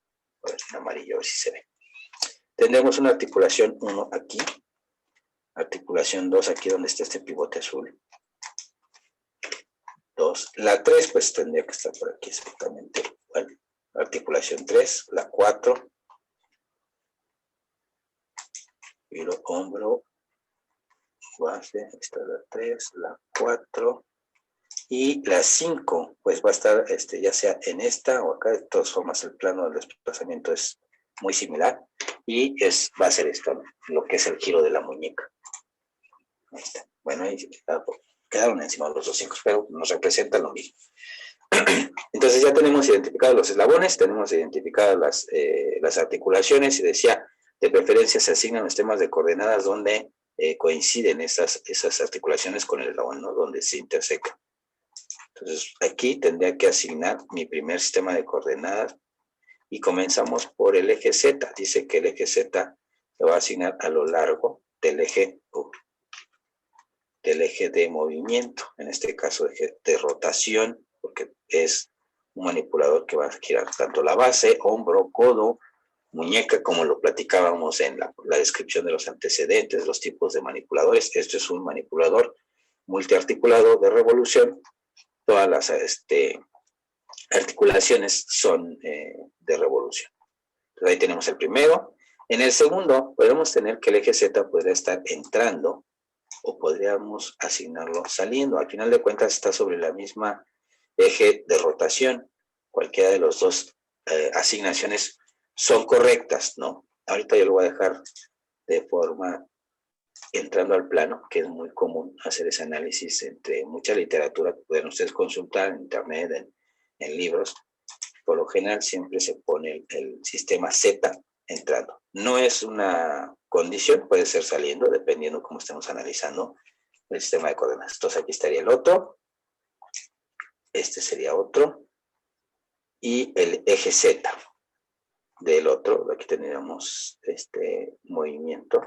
amarillo, a ver si se ve. Tendremos una articulación 1 aquí, articulación 2 aquí donde está este pivote azul. 2. La 3 pues tendría que estar por aquí exactamente igual. Articulación 3, la 4. Giro, hombro, base, esta es la 3, la 4. Y la 5, pues va a estar ya sea en esta o acá. De todas formas, el plano del desplazamiento es muy similar. Y va a ser esto, ¿no? Lo que es el giro de la muñeca. Ahí está. Bueno, ahí quedaron encima los dos 5, pero nos representan lo mismo. Entonces ya tenemos identificados los eslabones, tenemos identificadas las articulaciones, y decía, de preferencia se asignan los temas de coordenadas donde coinciden esas articulaciones con el eslabón, ¿no? Donde se intersecan. Entonces aquí tendría que asignar mi primer sistema de coordenadas y comenzamos por el eje Z. Dice que el eje Z se va a asignar a lo largo del eje de movimiento, en este caso eje de rotación, porque es un manipulador que va a girar tanto la base, hombro, codo, muñeca, como lo platicábamos en la descripción de los antecedentes, los tipos de manipuladores. Esto es un manipulador multiarticulado de revolución. Todas las articulaciones son de revolución. Entonces ahí tenemos el primero. En el segundo podemos tener que el eje Z podría estar entrando o podríamos asignarlo saliendo. Al final de cuentas está sobre la misma eje de rotación. Cualquiera de los dos asignaciones son correctas, ¿no? Ahorita yo lo voy a dejar de forma entrando al plano, que es muy común hacer ese análisis entre mucha literatura que pueden ustedes consultar en internet, en libros. Por lo general siempre se pone el sistema Z entrando. No es una condición, puede ser saliendo, dependiendo cómo estemos analizando el sistema de coordenadas. Entonces aquí estaría el otro, este sería otro, y el eje Z del otro, aquí tendríamos este movimiento.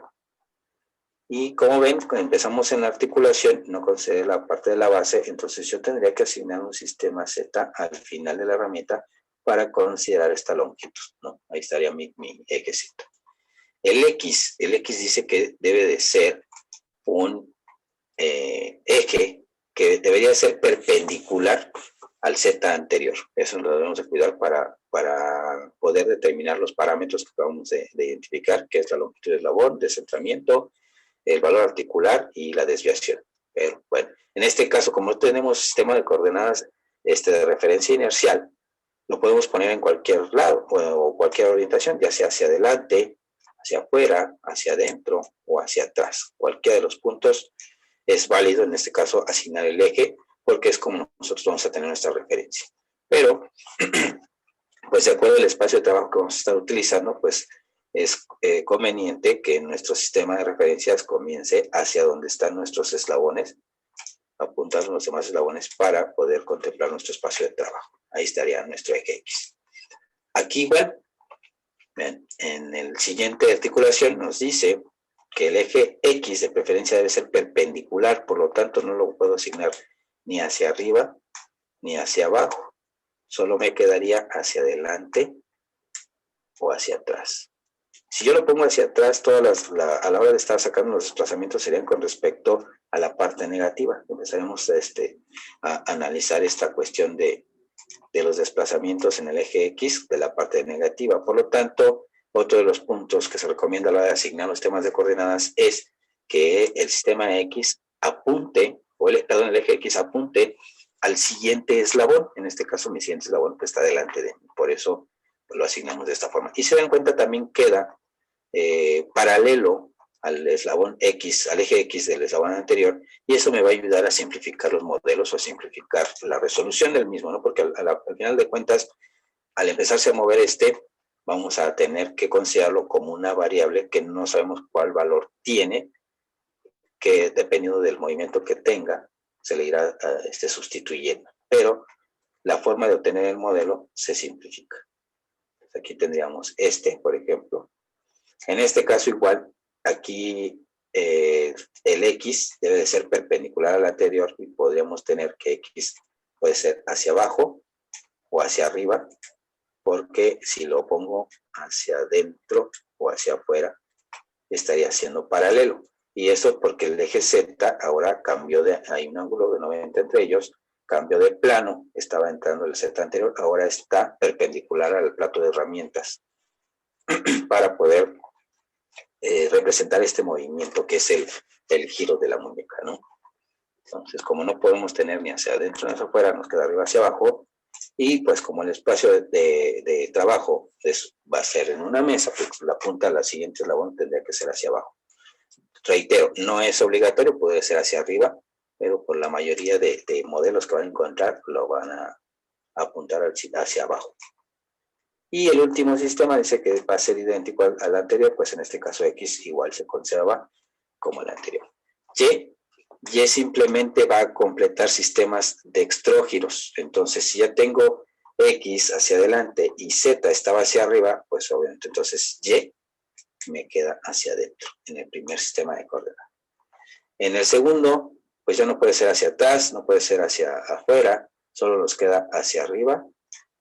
Y como ven, cuando empezamos en la articulación, no concede la parte de la base, entonces yo tendría que asignar un sistema Z al final de la herramienta para considerar esta longitud, ¿no? Ahí estaría mi eje Z. El X dice que debe de ser un eje que debería ser perpendicular al Z anterior. Eso lo debemos de cuidar para poder determinar los parámetros que acabamos de identificar, que es la longitud del eslabón, descentramiento, el valor articular y la desviación. Pero bueno, en este caso, como tenemos sistema de coordenadas de referencia inercial, lo podemos poner en cualquier lado o cualquier orientación, ya sea hacia adelante, hacia afuera, hacia adentro o hacia atrás. Cualquiera de los puntos es válido, en este caso, asignar el eje, porque es como nosotros vamos a tener nuestra referencia. Pero, pues de acuerdo al espacio de trabajo que vamos a estar utilizando, pues es conveniente que nuestro sistema de referencias comience hacia donde están nuestros eslabones, apuntando los demás eslabones para poder contemplar nuestro espacio de trabajo. Ahí estaría nuestro eje X. Aquí igual, bien, en el siguiente articulación nos dice que el eje X de preferencia debe ser perpendicular, por lo tanto no lo puedo asignar ni hacia arriba ni hacia abajo, solo me quedaría hacia adelante o hacia atrás. Si yo lo pongo hacia atrás, a la hora de estar sacando los desplazamientos serían con respecto a la parte negativa. Empezaremos a analizar esta cuestión de los desplazamientos en el eje X de la parte negativa. Por lo tanto, otro de los puntos que se recomienda a la hora de asignar los temas de coordenadas es que el sistema X apunte perdón, el eje X apunte al siguiente eslabón. En este caso, mi siguiente eslabón pues, está delante de mí. Por eso pues, lo asignamos de esta forma. Y se dan cuenta, también queda paralelo al eslabón X, al eje X del eslabón anterior, y eso me va a ayudar a simplificar los modelos o a simplificar la resolución del mismo, ¿no? Porque al final de cuentas, al empezarse a mover vamos a tener que considerarlo como una variable que no sabemos cuál valor tiene, que dependiendo del movimiento que tenga, se le irá sustituyendo. Pero la forma de obtener el modelo se simplifica. Aquí tendríamos por ejemplo. En este caso igual, aquí el X debe de ser perpendicular al anterior y podríamos tener que X puede ser hacia abajo o hacia arriba, porque si lo pongo hacia adentro o hacia afuera, estaría siendo paralelo. Y eso porque el eje Z ahora cambió hay un ángulo de 90 entre ellos, cambió de plano, estaba entrando el Z anterior, ahora está perpendicular al plato de herramientas para poder representar este movimiento que es el giro de la muñeca, ¿no? Entonces, como no podemos tener ni hacia adentro ni hacia afuera, nos queda arriba hacia abajo, y pues como el espacio de trabajo va a ser en una mesa, pues la punta a la siguiente eslabón tendría que ser hacia abajo. Reitero, no es obligatorio, puede ser hacia arriba, pero por la mayoría de modelos que van a encontrar, lo van a apuntar hacia abajo. Y el último sistema dice que va a ser idéntico al anterior, pues en este caso X igual se conserva como el anterior. Y simplemente va a completar sistemas dextrógiros. Entonces, si ya tengo X hacia adelante y Z estaba hacia arriba, pues obviamente entonces Y me queda hacia adentro en el primer sistema de coordenadas. En el segundo, pues ya no puede ser hacia atrás, no puede ser hacia afuera, solo nos queda hacia arriba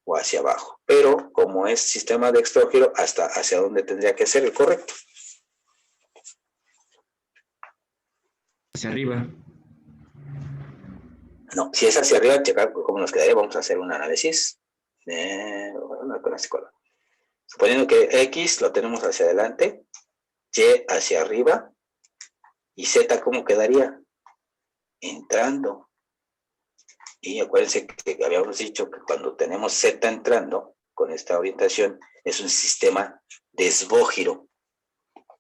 o hacia abajo. Pero como es sistema dextrógiro, hasta hacia dónde tendría que ser el correcto. Hacia arriba. No, si es hacia arriba, checar cómo nos quedaría. Vamos a hacer un análisis. Suponiendo que X lo tenemos hacia adelante, Y hacia arriba, y Z, ¿cómo quedaría? Entrando. Y acuérdense que habíamos dicho que cuando tenemos Z entrando, con esta orientación, es un sistema desbógiro,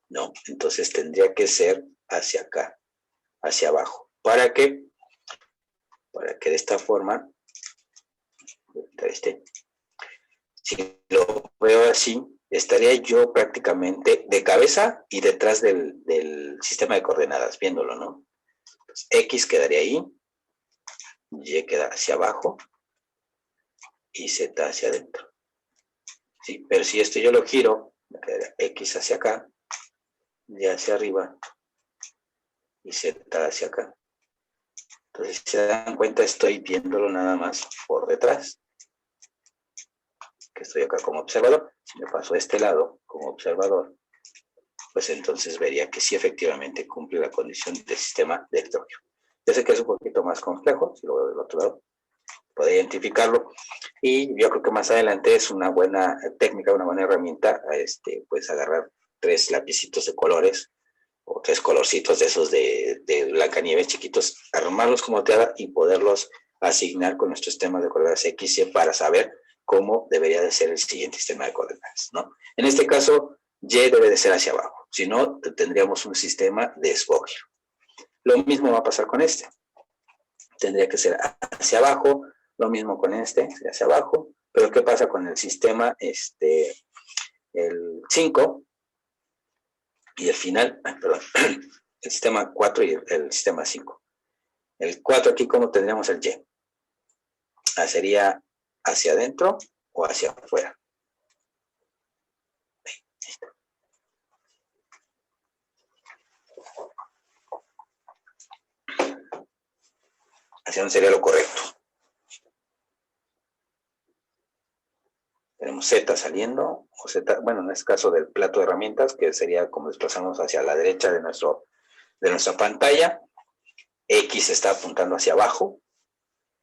¿no? Entonces tendría que ser hacia acá, hacia abajo. ¿Para qué? Para que de esta forma, si lo veo así, estaría yo prácticamente de cabeza y detrás del sistema de coordenadas, viéndolo, ¿no? Entonces, X quedaría ahí, Y queda hacia abajo y Z hacia adentro. ¿Sí? Pero si esto yo lo giro, me quedaría X hacia acá, Y hacia arriba y Z hacia acá. Entonces, si se dan cuenta, estoy viéndolo nada más por detrás. Que estoy acá como observador. Si me paso a este lado como observador, pues entonces vería que sí efectivamente cumple la condición del sistema dextrógiro. Yo sé que es un poquito más complejo, si lo veo del otro lado, puedo identificarlo, y yo creo que más adelante es una buena técnica, una buena herramienta, pues agarrar 3 lapicitos de colores, o 3 colorcitos de esos de Blancanieves chiquitos, armarlos como teada y poderlos asignar con nuestro sistema de coordenadas X y para saber cómo debería de ser el siguiente sistema de coordenadas, ¿no? En este caso, Y debe de ser hacia abajo, si no, tendríamos un sistema desbógiro. Lo mismo va a pasar con este. Tendría que ser hacia abajo, lo mismo con hacia abajo, pero ¿qué pasa con el sistema, el 5 y el final, perdón, el sistema 4 y el sistema 5? El 4 aquí, ¿cómo tendríamos el Y? ¿Sería hacia adentro o hacia afuera? ¿Hacia dónde sería lo correcto? Tenemos Z saliendo, o Z, bueno, en este caso del plato de herramientas, que sería como desplazamos hacia la derecha de nuestra pantalla. X está apuntando hacia abajo,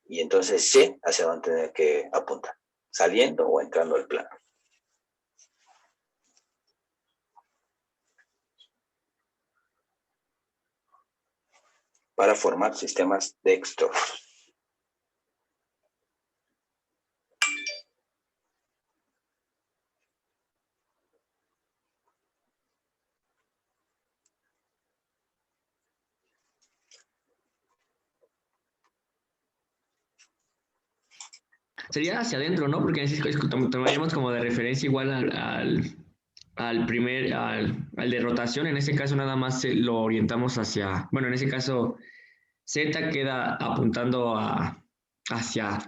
y entonces Y hacia dónde tendría que apuntar, saliendo o entrando al plano. para formar sistemas dextrógiros. Sería hacia adentro, ¿no? Porque tomaríamos como de referencia igual al de rotación. En ese caso nada más lo orientamos hacia, bueno, en ese caso Z queda apuntando hacia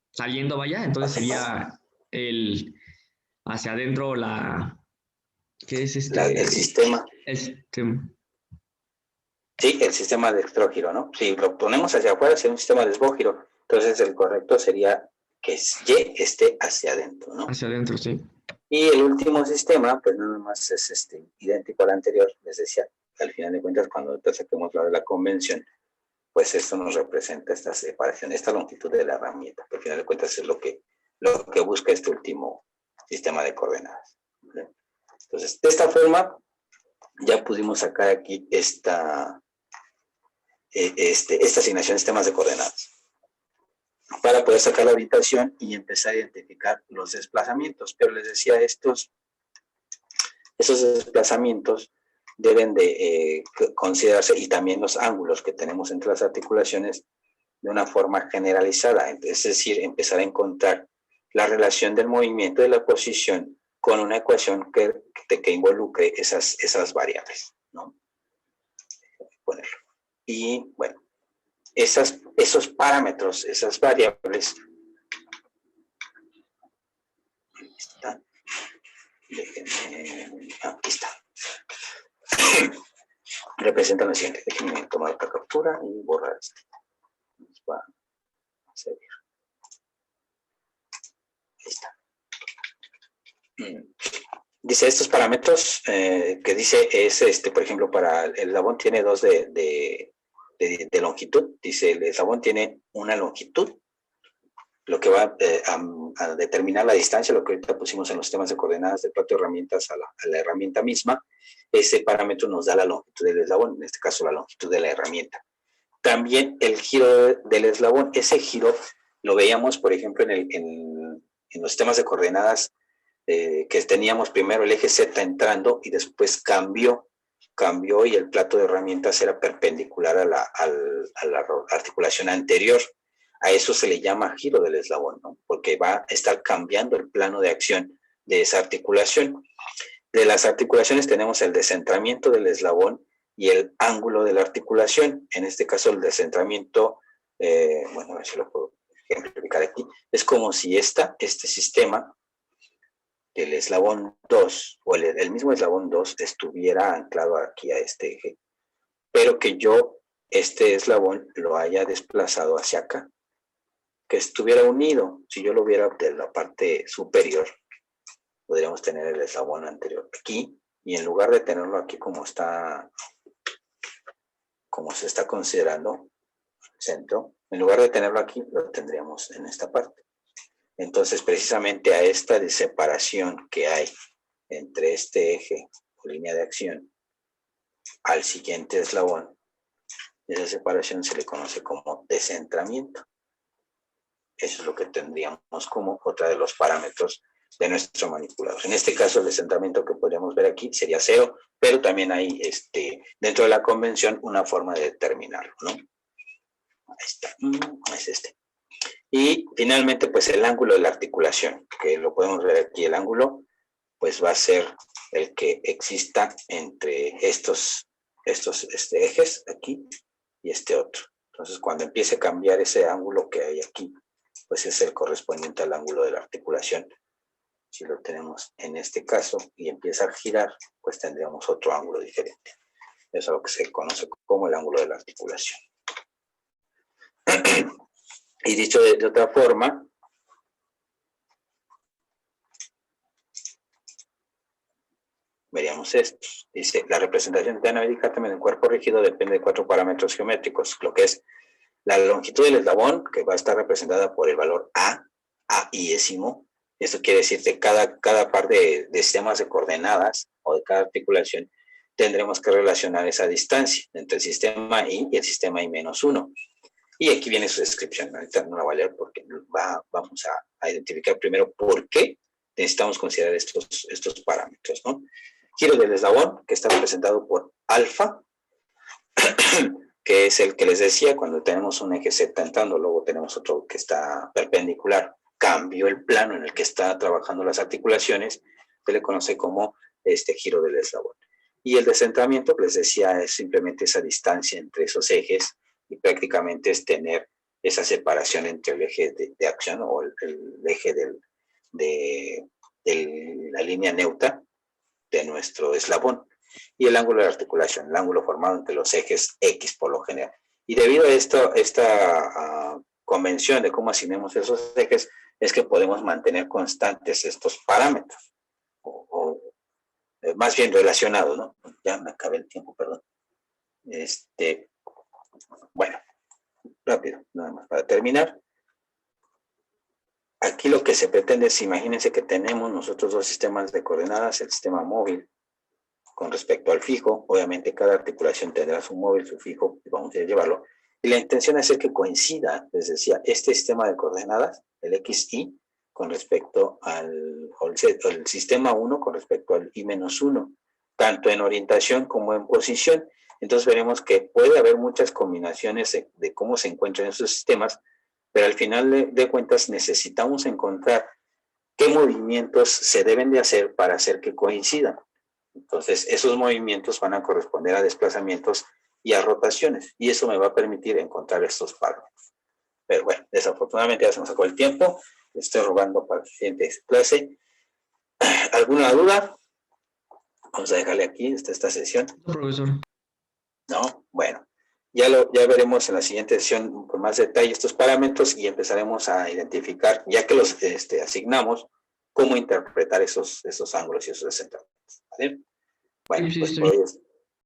saliendo, vaya. Entonces sería hacia adentro ¿qué es El sistema. Sí, el sistema dextrógiro, ¿no? Si lo ponemos hacia afuera, sería un sistema desbógiro. Entonces, el correcto sería que Y esté hacia adentro, ¿no? Hacia adentro, sí. Y el último sistema, pues nada más es idéntico al anterior. Les decía, al final de cuentas, cuando saquemos la de la convención, pues esto nos representa esta separación, esta longitud de la herramienta, que al final de cuentas es lo que busca este último sistema de coordenadas, ¿vale? Entonces, de esta forma, ya pudimos sacar aquí esta asignación de sistemas de coordenadas para poder sacar la orientación y empezar a identificar los desplazamientos. Pero les decía, esos desplazamientos deben de considerarse, y también los ángulos que tenemos entre las articulaciones, de una forma generalizada. Es decir, empezar a encontrar la relación del movimiento de la posición con una ecuación que involucre esas variables, ¿no? Ponerlo. Y bueno, esos parámetros, esas variables, aquí está, representan lo siguiente. Déjenme tomar otra captura y borrar esto. Nos va a servir. Ahí está. Dice estos parámetros que dice es, por ejemplo, para el eslabón tiene 2 de longitud. Dice el eslabón tiene una longitud, lo que va a determinar la distancia, lo que ahorita pusimos en los sistemas de coordenadas del plato de herramientas a la herramienta misma. Ese parámetro nos da la longitud del eslabón, en este caso la longitud de la herramienta. También el giro del eslabón, ese giro lo veíamos, por ejemplo, en los sistemas de coordenadas que teníamos primero el eje Z entrando y después cambió y el plato de herramientas era perpendicular a la articulación anterior. A eso se le llama giro del eslabón, ¿no? Porque va a estar cambiando el plano de acción de esa articulación. De las articulaciones tenemos el descentramiento del eslabón y el ángulo de la articulación. En este caso el descentramiento, bueno, a ver si lo puedo ejemplificar aquí, es como si este sistema, el eslabón 2, o el mismo eslabón 2, estuviera anclado aquí a este eje, pero que yo este eslabón lo haya desplazado hacia acá, que estuviera unido. Si yo lo viera de la parte superior, podríamos tener el eslabón anterior aquí, y en lugar de tenerlo aquí como se está considerando centro, en lugar de tenerlo aquí, lo tendríamos en esta parte. Entonces, precisamente a esta separación que hay entre este eje o línea de acción al siguiente eslabón, esa separación se le conoce como descentramiento. Eso es lo que tendríamos como otra de los parámetros de nuestro manipulador. En este caso, el descentramiento que podríamos ver aquí sería 0, pero también hay dentro de la convención una forma de determinarlo, ¿no? Ahí está, es este. Y finalmente, pues el ángulo de la articulación, que lo podemos ver aquí. El ángulo, pues va a ser el que exista entre estos ejes aquí y este otro. Entonces, cuando empiece a cambiar ese ángulo que hay aquí, pues es el correspondiente al ángulo de la articulación. Si lo tenemos en este caso y empieza a girar, pues tendríamos otro ángulo diferente. Eso es lo que se conoce como el ángulo de la articulación. Y dicho de otra forma, veríamos esto. Dice, la representación de Navier también del cuerpo rígido depende de 4 parámetros geométricos, lo que es la longitud del eslabón, que va a estar representada por el valor A y ésimo. Esto quiere decir que cada par de sistemas de coordenadas o de cada articulación tendremos que relacionar esa distancia entre el sistema I y el sistema I-1. Y aquí viene su descripción. Ahorita no la voy a leer porque vamos a identificar primero por qué necesitamos considerar estos parámetros, ¿no? Giro del eslabón, que está representado por alfa, que es el que les decía, cuando tenemos un eje Z entrando, luego tenemos otro que está perpendicular, cambio el plano en el que está trabajando las articulaciones, se le conoce como giro del eslabón. Y el descentramiento, que les decía, es simplemente esa distancia entre esos ejes, y prácticamente es tener esa separación entre el eje de acción o el eje de la línea neutra de nuestro eslabón, y el ángulo de articulación, el ángulo formado entre los ejes X por lo general. Y debido a esta convención de cómo asignemos esos ejes, es que podemos mantener constantes estos parámetros, o más bien relacionados, ¿no? Ya me acabé el tiempo, perdón. Bueno, rápido, nada más para terminar. Aquí lo que se pretende es, imagínense que tenemos nosotros dos sistemas de coordenadas, el sistema móvil con respecto al fijo. Obviamente cada articulación tendrá su móvil, su fijo, y vamos a llevarlo. Y la intención es hacer que coincida, les decía, este sistema de coordenadas, el XY, con respecto al sistema 1 con respecto al I-1, tanto en orientación como en posición. Entonces veremos que puede haber muchas combinaciones de cómo se encuentran esos sistemas, pero al final de cuentas necesitamos encontrar qué movimientos se deben de hacer para hacer que coincidan. Entonces esos movimientos van a corresponder a desplazamientos y a rotaciones, y eso me va a permitir encontrar estos parámetros. Pero bueno, desafortunadamente ya se nos acabó el tiempo. Le estoy rogando para la siguiente clase. ¿Alguna duda? Vamos a dejarle aquí esta sesión. No, profesor. ¿No? Bueno, ya veremos en la siguiente sesión con más detalle estos parámetros y empezaremos a identificar, ya que los asignamos, cómo interpretar esos ángulos y esos descentramientos. ¿Vale? Bueno, Sí, pues sí. por hoy es